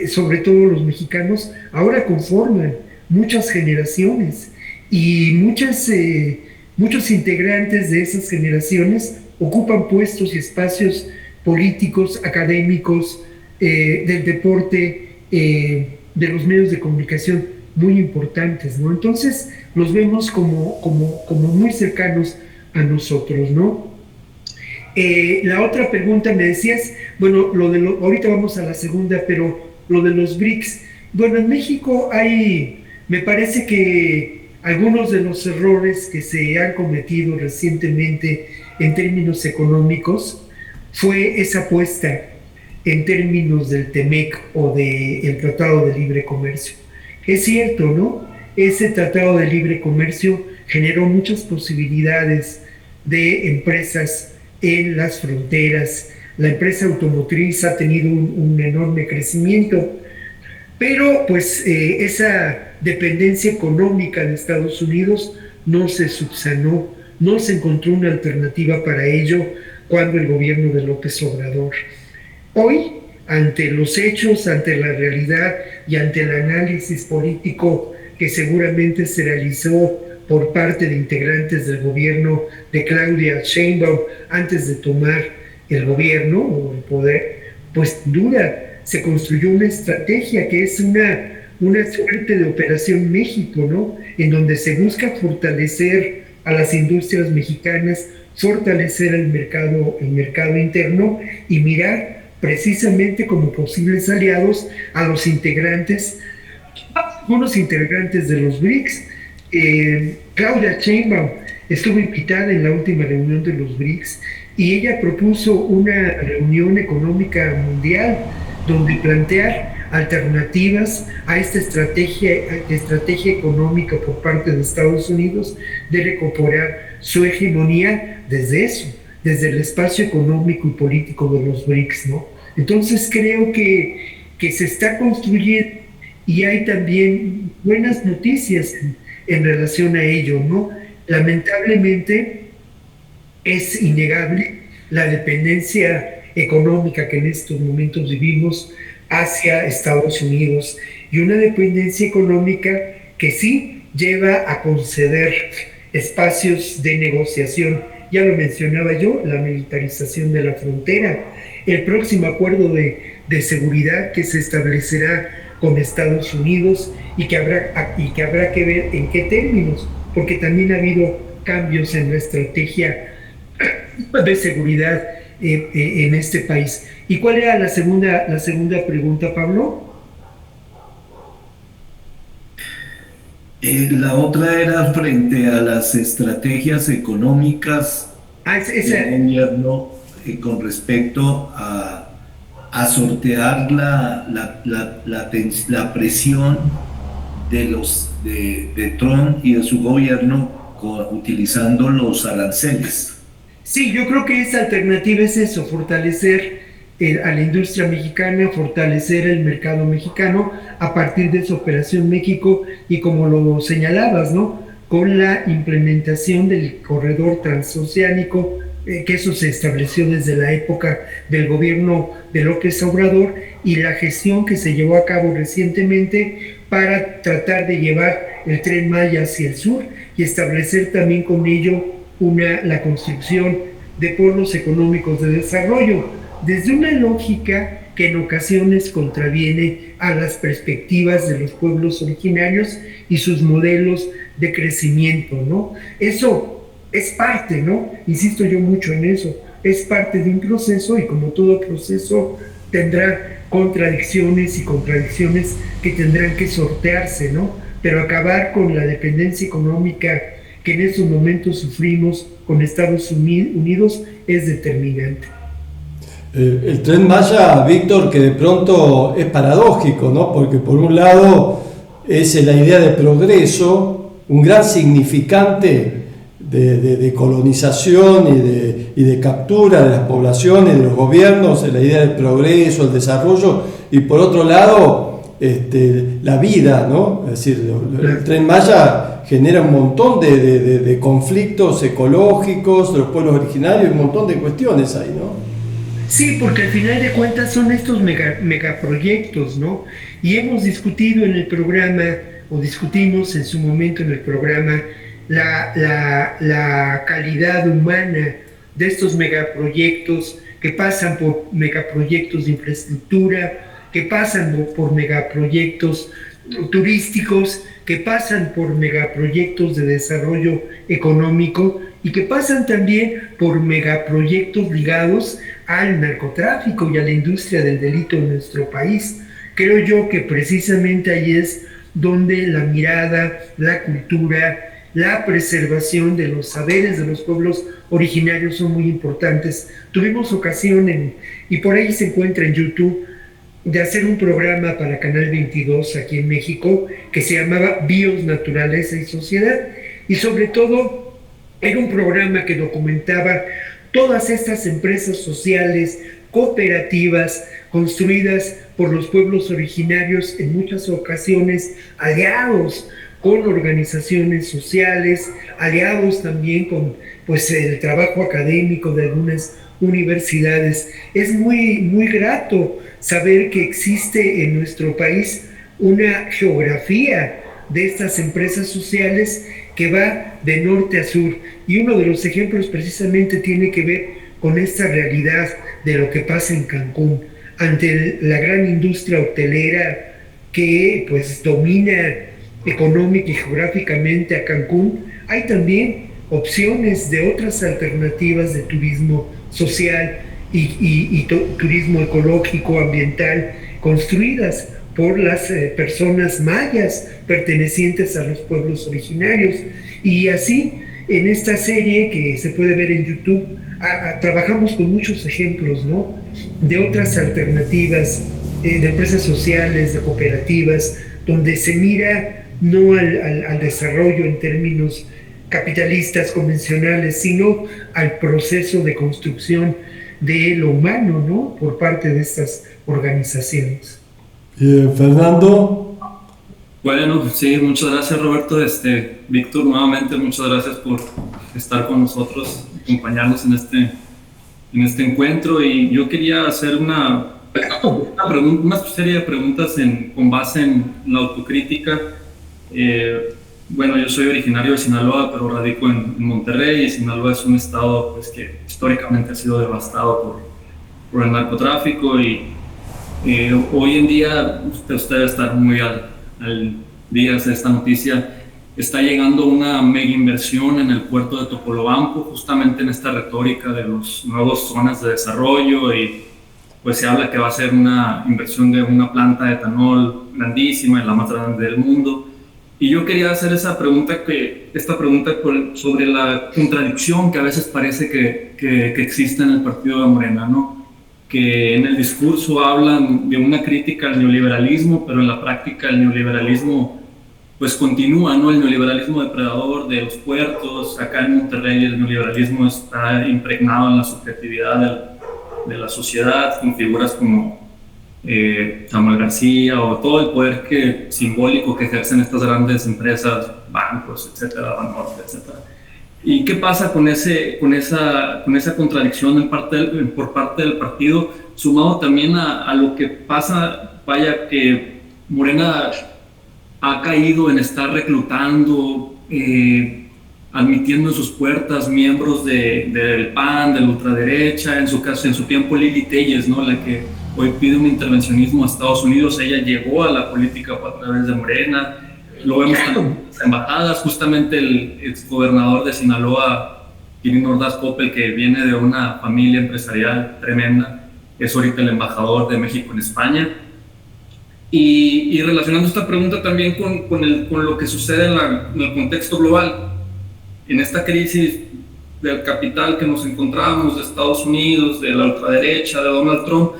sobre todo los mexicanos, ahora conforman muchas generaciones y muchos integrantes de esas generaciones ocupan puestos y espacios políticos, académicos, del deporte, de los medios de comunicación muy importantes, ¿no? Entonces los vemos como muy cercanos a nosotros, ¿no? La otra pregunta me decías, bueno, ahorita vamos a la segunda, pero lo de los BRICS. Bueno, en México me parece que algunos de los errores que se han cometido recientemente en términos económicos fue esa apuesta en términos del TEMEC o del Tratado de Libre Comercio. Es cierto, ¿no? Ese Tratado de Libre Comercio generó muchas posibilidades de empresas en las fronteras. La empresa automotriz ha tenido un enorme crecimiento, pero pues esa dependencia económica de Estados Unidos no se subsanó, no se encontró una alternativa para ello cuando el gobierno de López Obrador. Hoy, ante los hechos, ante la realidad y ante el análisis político que seguramente se realizó por parte de integrantes del gobierno de Claudia Sheinbaum antes de tomar el gobierno o el poder, pues duda, se construyó una estrategia que es una suerte de Operación México, ¿no? En donde se busca fortalecer a las industrias mexicanas, fortalecer el mercado interno y mirar precisamente como posibles aliados a los integrantes, algunos integrantes de los BRICS. Claudia Sheinbaum estuvo invitada en la última reunión de los BRICS y ella propuso una reunión económica mundial donde plantear alternativas a esta estrategia económica por parte de Estados Unidos de recuperar su hegemonía desde el espacio económico y político de los BRICS, ¿no? Entonces creo que se está construyendo y hay también buenas noticias en relación a ello, ¿no? Lamentablemente es innegable la dependencia económica que en estos momentos vivimos hacia Estados Unidos y una dependencia económica que sí lleva a conceder espacios de negociación. Ya lo mencionaba yo, la militarización de la frontera, el próximo acuerdo de seguridad que se establecerá con Estados Unidos y que habrá que ver en qué términos, porque también ha habido cambios en la estrategia de seguridad en este país. ¿Y cuál era la segunda pregunta, Pablo? La otra era frente a las estrategias económicas del gobierno con respecto a sortear la presión de Trump y de su gobierno utilizando los aranceles. Sí, yo creo que esa alternativa es eso, fortalecer a la industria mexicana, fortalecer el mercado mexicano a partir de su Operación México y como lo señalabas, ¿no? Con la implementación del corredor transoceánico, que eso se estableció desde la época del gobierno de López Obrador y la gestión que se llevó a cabo recientemente para tratar de llevar el Tren Maya hacia el sur y establecer también con ello la construcción de polos económicos de desarrollo, desde una lógica que en ocasiones contraviene a las perspectivas de los pueblos originarios y sus modelos de crecimiento, ¿no? Eso es parte, ¿no? Insisto yo mucho en eso, es parte de un proceso y como todo proceso tendrá contradicciones que tendrán que sortearse, ¿no? Pero acabar con la dependencia económica que en estos momentos sufrimos con Estados Unidos es determinante. El Tren Maya, Víctor, que de pronto es paradójico, ¿no? Porque por un lado es la idea de progreso, un gran significante de colonización y de captura de las poblaciones, de los gobiernos, la idea del progreso, el desarrollo, y por otro lado la vida, ¿no? Es decir, el Tren Maya genera un montón de conflictos ecológicos de los pueblos originarios, un montón de cuestiones ahí, ¿no? Sí, porque al final de cuentas son estos megaproyectos, ¿no? Y hemos discutido en el programa, o discutimos en su momento en el programa, la calidad humana de estos megaproyectos que pasan por megaproyectos de infraestructura, que pasan por megaproyectos turísticos, que pasan por megaproyectos de desarrollo económico y que pasan también por megaproyectos ligados al narcotráfico y a la industria del delito en nuestro país. Creo yo que precisamente ahí es donde la mirada, la cultura, la preservación de los saberes de los pueblos originarios son muy importantes. Tuvimos ocasión, y por ahí se encuentra en YouTube, de hacer un programa para Canal 22 aquí en México que se llamaba Bios, Naturaleza y Sociedad, y sobre todo era un programa que documentaba todas estas empresas sociales, cooperativas, construidas por los pueblos originarios, en muchas ocasiones aliados con organizaciones sociales, aliados también con el trabajo académico de algunas universidades. Es muy grato saber que existe en nuestro país una geografía de estas empresas sociales que va de norte a sur, y uno de los ejemplos precisamente tiene que ver con esta realidad de lo que pasa en Cancún ante la gran industria hotelera que domina económica y geográficamente a Cancún. Hay también opciones de otras alternativas de turismo social y turismo ecológico, ambiental, construidas por las personas mayas pertenecientes a los pueblos originarios. Y así, en esta serie que se puede ver en YouTube, trabajamos con muchos ejemplos, ¿no?, de otras alternativas, de empresas sociales, de cooperativas, donde se mira no al desarrollo en términos capitalistas convencionales, sino al proceso de construcción de lo humano, ¿no?, por parte de estas organizaciones. Fernando. Bueno, sí, muchas gracias, Roberto. Víctor, nuevamente muchas gracias por estar con nosotros, acompañarnos en este encuentro. Y yo quería hacer una serie de preguntas con base en la autocrítica. Bueno, yo soy originario de Sinaloa, pero radico en Monterrey, y Sinaloa es un estado que históricamente ha sido devastado por el narcotráfico, y hoy en día, usted debe estar muy al día de esta noticia, está llegando una mega inversión en el puerto de Topolobampo, justamente en esta retórica de las nuevas zonas de desarrollo, y pues se habla que va a ser una inversión de una planta de etanol grandísima, la más grande del mundo. Y yo quería hacer esta pregunta sobre la contradicción que a veces parece que existe en el partido de Morena, ¿no? Que en el discurso hablan de una crítica al neoliberalismo, pero en la práctica el neoliberalismo pues continúa, ¿no? El neoliberalismo depredador de los puertos. Acá en Monterrey el neoliberalismo está impregnado en la subjetividad de la sociedad, con figuras como Samuel García, o todo el poder simbólico que ejercen estas grandes empresas, bancos, etcétera, Banorte, etcétera. ¿Y qué pasa con esa contradicción por parte del partido, sumado también a lo que pasa, que Morena ha caído en estar reclutando, admitiendo en sus puertas miembros del PAN, de la ultraderecha, en su caso, en su tiempo Lili Telles, ¿no?, la que hoy pide un intervencionismo a Estados Unidos? Ella llegó a la política a través de Morena. Lo vemos también en las embajadas. Justamente el exgobernador de Sinaloa, Quirino Ordaz Coppel, que viene de una familia empresarial tremenda, es ahorita el embajador de México en España. Y relacionando esta pregunta también con lo que sucede en el contexto global, en esta crisis del capital que nos encontramos, de Estados Unidos, de la ultraderecha, de Donald Trump,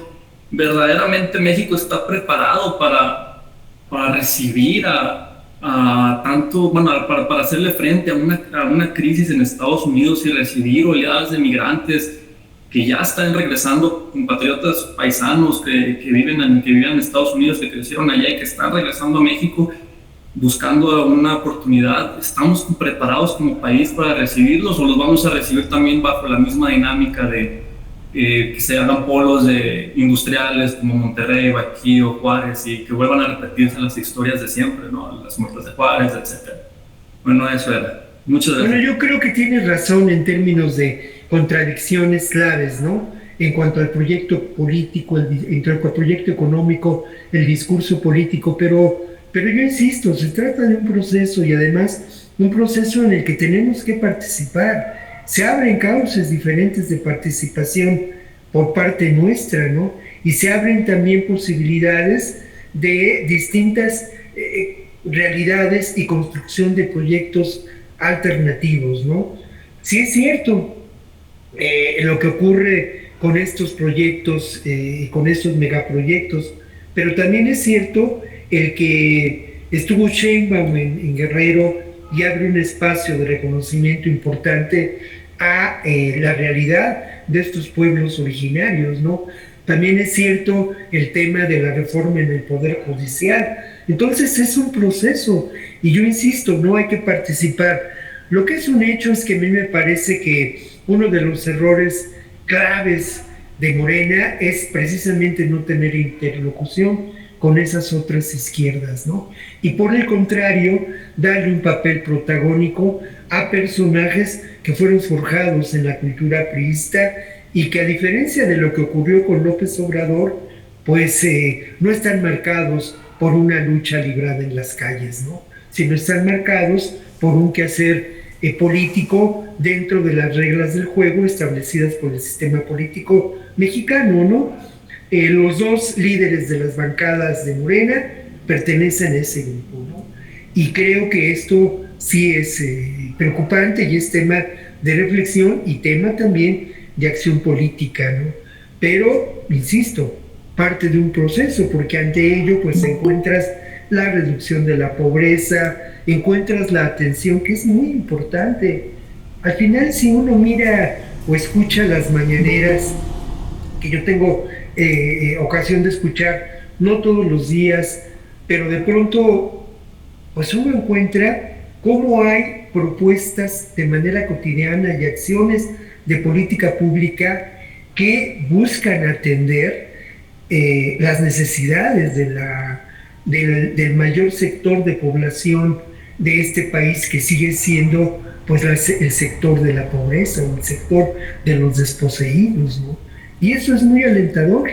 verdaderamente México está preparado para recibir para hacerle frente a una crisis en Estados Unidos y recibir oleadas de migrantes que ya están regresando, compatriotas paisanos que viven en Estados Unidos, que crecieron allá y que están regresando a México buscando una oportunidad. ¿Estamos preparados como país para recibirlos o los vamos a recibir también bajo la misma dinámica de que se hagan polos industriales como Monterrey, Bajío, Juárez, y que vuelvan a repetirse las historias de siempre, ¿no? Las muertes de Juárez, etc. Bueno, eso era. Muchas gracias. Bueno, yo creo que tienes razón en términos de contradicciones claves, ¿no? En cuanto al proyecto político, en cuanto al proyecto económico, el discurso político, pero yo insisto, se trata de un proceso y además un proceso en el que tenemos que participar. Se abren cauces diferentes de participación por parte nuestra, ¿no? Y se abren también posibilidades de distintas realidades y construcción de proyectos alternativos, ¿no? Sí es cierto lo que ocurre con estos proyectos y con estos megaproyectos, pero también es cierto el que estuvo Sheinbaum en Guerrero y abre un espacio de reconocimiento importante a la realidad de estos pueblos originarios, ¿no? También es cierto el tema de la reforma en el Poder Judicial. Entonces es un proceso y yo insisto, no hay que participar. Lo que es un hecho es que a mí me parece que uno de los errores claves de Morena es precisamente no tener interlocución con esas otras izquierdas, ¿no? Y por el contrario, darle un papel protagónico a personajes que fueron forjados en la cultura priista y que, a diferencia de lo que ocurrió con López Obrador, pues no están marcados por una lucha librada en las calles, ¿no? Sino están marcados por un quehacer político dentro de las reglas del juego establecidas por el sistema político mexicano, ¿no? Los dos líderes de las bancadas de Morena pertenecen a ese grupo, ¿no? Y creo que esto sí es preocupante y es tema de reflexión y tema también de acción política, ¿no? Pero, insisto, parte de un proceso, porque ante ello pues encuentras la reducción de la pobreza, encuentras la atención, que es muy importante. Al final, si uno mira o escucha las mañaneras, que yo tengo ocasión de escuchar, no todos los días, pero de pronto, pues uno encuentra cómo hay propuestas de manera cotidiana y acciones de política pública que buscan atender las necesidades del mayor sector de población de este país, que sigue siendo pues el sector de la pobreza, el sector de los desposeídos, ¿no? Y eso es muy alentador,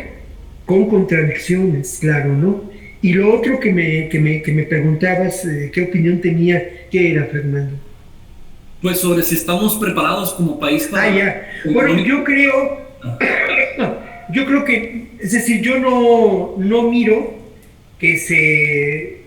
con contradicciones, claro, ¿no? Y lo otro que me preguntabas, ¿qué opinión tenía? ¿Qué era, Fernando? Pues sobre si estamos preparados como país para... ya. Bueno, yo creo que, es decir, yo no miro que se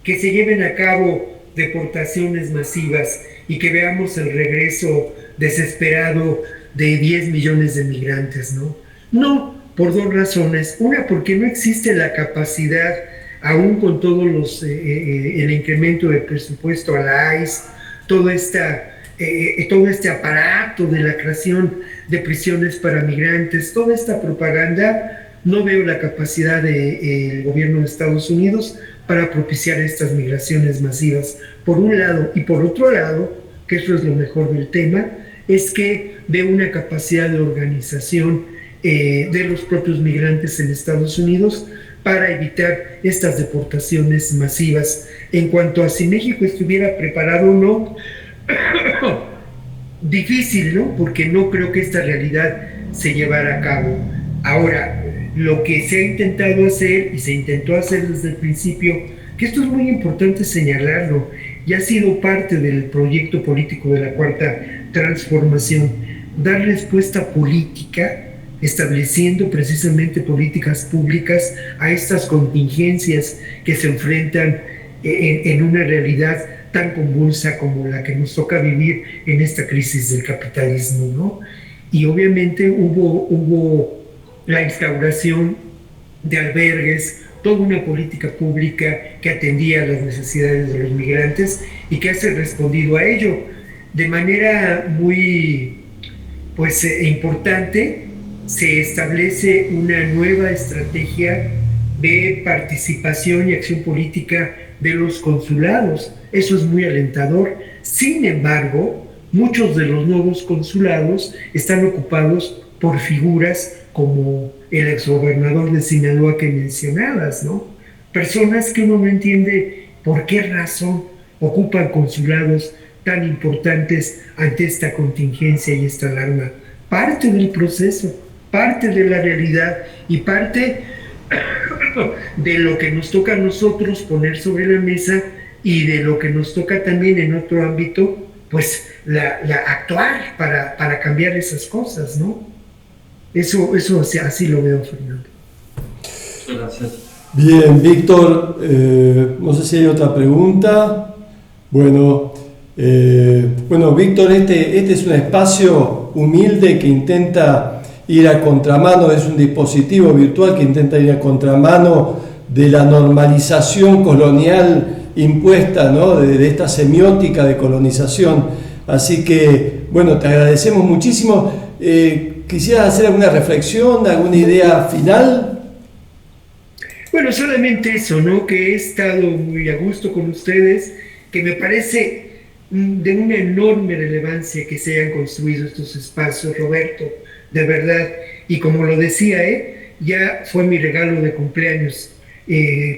lleven a cabo deportaciones masivas y que veamos el regreso desesperado de 10 millones de migrantes, ¿no? No, por dos razones. Una, porque no existe la capacidad, aún con todos el incremento de presupuesto a la ICE, todo este aparato de la creación de prisiones para migrantes, toda esta propaganda, no veo la capacidad del gobierno de Estados Unidos para propiciar estas migraciones masivas, por un lado. Y por otro lado, que eso es lo mejor del tema, es que veo una capacidad de organización de los propios migrantes en Estados Unidos para evitar estas deportaciones masivas. En cuanto a si México estuviera preparado o no, difícil, ¿no? Porque no creo que esta realidad se llevara a cabo. Ahora, lo que se ha intentado hacer, y se intentó hacer desde el principio, que esto es muy importante señalarlo, y ha sido parte del proyecto político de la Cuarta Transformación, dar respuesta política, estableciendo precisamente políticas públicas a estas contingencias que se enfrentan en una realidad tan convulsa como la que nos toca vivir en esta crisis del capitalismo, ¿no? Y obviamente hubo la instauración de albergues, toda una política pública que atendía a las necesidades de los migrantes y que ha respondido a ello de manera muy importante. Se establece una nueva estrategia de participación y acción política de los consulados. Eso es muy alentador. Sin embargo, muchos de los nuevos consulados están ocupados por figuras como el exgobernador de Sinaloa que mencionabas, ¿no? Personas que uno no entiende por qué razón ocupan consulados tan importantes ante esta contingencia y esta alarma. Parte del proceso, parte de la realidad y parte de lo que nos toca a nosotros poner sobre la mesa y de lo que nos toca también en otro ámbito, pues actuar para cambiar esas cosas, ¿no? Eso así lo veo, Fernando. Muchas gracias. Bien, Víctor, no sé si hay otra pregunta. Bueno, Víctor, este es un espacio humilde que intenta ir a contramano, es un dispositivo virtual que intenta ir a contramano de la normalización colonial impuesta, ¿no? de esta semiótica de colonización. Así que, bueno, te agradecemos muchísimo. ¿Quisieras hacer alguna reflexión, alguna idea final? Bueno, solamente eso, ¿no? Que he estado muy a gusto con ustedes, que me parece de una enorme relevancia que se hayan construido estos espacios, Roberto, de verdad. Y como lo decía, ya fue mi regalo de cumpleaños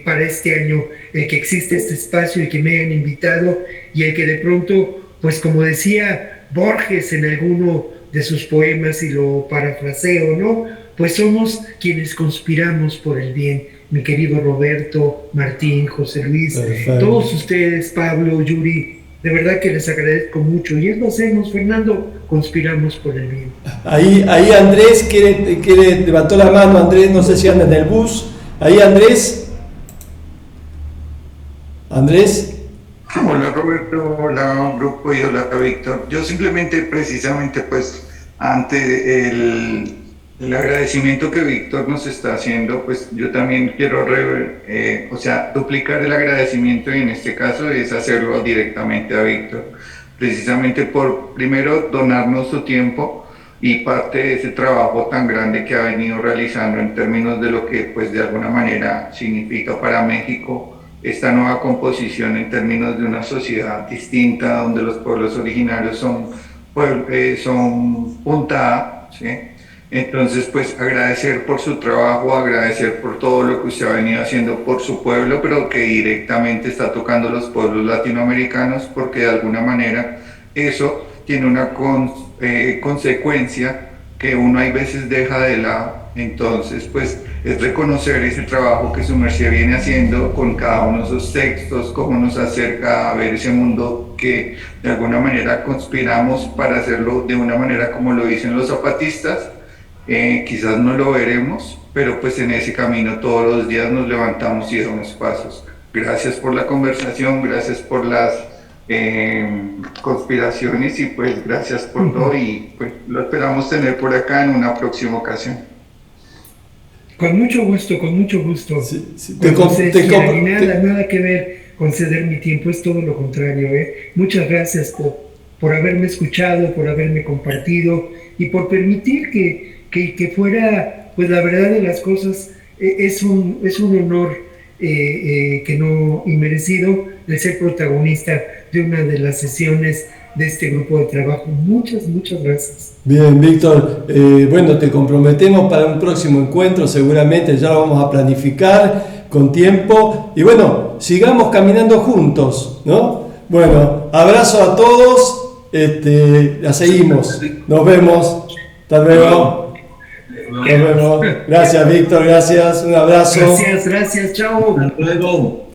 para este año, el que existe este espacio y que me hayan invitado, y el que de pronto, pues como decía Borges en alguno de sus poemas, y lo parafraseo, ¿no? Pues somos quienes conspiramos por el bien. Mi querido Roberto, Martín, José Luis, perfecto. Todos ustedes, Pablo, Yuri, de verdad que les agradezco mucho. Y eso hacemos, Fernando, conspiramos por el bien. Ahí Andrés levantó la mano. Andrés, no sé si anda en el bus. Ahí Andrés. Hola Roberto, hola grupo y hola Víctor. Yo simplemente, precisamente, pues ante el agradecimiento que Víctor nos está haciendo, pues yo también quiero duplicar el agradecimiento, y en este caso es hacerlo directamente a Víctor, precisamente por primero donarnos su tiempo y parte de ese trabajo tan grande que ha venido realizando en términos de lo que pues de alguna manera significa para México esta nueva composición en términos de una sociedad distinta, donde los pueblos originarios son punta A, ¿sí? Entonces, pues agradecer por su trabajo, agradecer por todo lo que usted ha venido haciendo por su pueblo, pero que directamente está tocando los pueblos latinoamericanos, porque de alguna manera eso tiene una consecuencia que uno hay veces deja de lado. Entonces, pues es reconocer ese trabajo que su merced viene haciendo con cada uno de esos textos, cómo nos acerca a ver ese mundo que de alguna manera conspiramos para hacerlo de una manera como lo dicen los zapatistas. Quizás no lo veremos, pero pues en ese camino todos los días nos levantamos y damos pasos. Gracias por la conversación, gracias por las conspiraciones, y pues gracias por todo, y pues lo esperamos tener por acá en una próxima ocasión. Con mucho gusto, con mucho gusto. Sí, sí. Nada que ver con ceder mi tiempo, es todo lo contrario. Muchas gracias por haberme escuchado, por haberme compartido y por permitir que fuera, pues la verdad de las cosas, es un honor que no inmerecido de ser protagonista de una de las sesiones de este grupo de trabajo. Muchas gracias. Bien, Víctor, bueno, te comprometemos para un próximo encuentro, seguramente ya lo vamos a planificar con tiempo, y bueno, sigamos caminando juntos, ¿no? Bueno, abrazo a todos, la seguimos, nos vemos, hasta luego. Nos vemos. Gracias, Víctor, gracias, un abrazo. Gracias, chao. Hasta luego.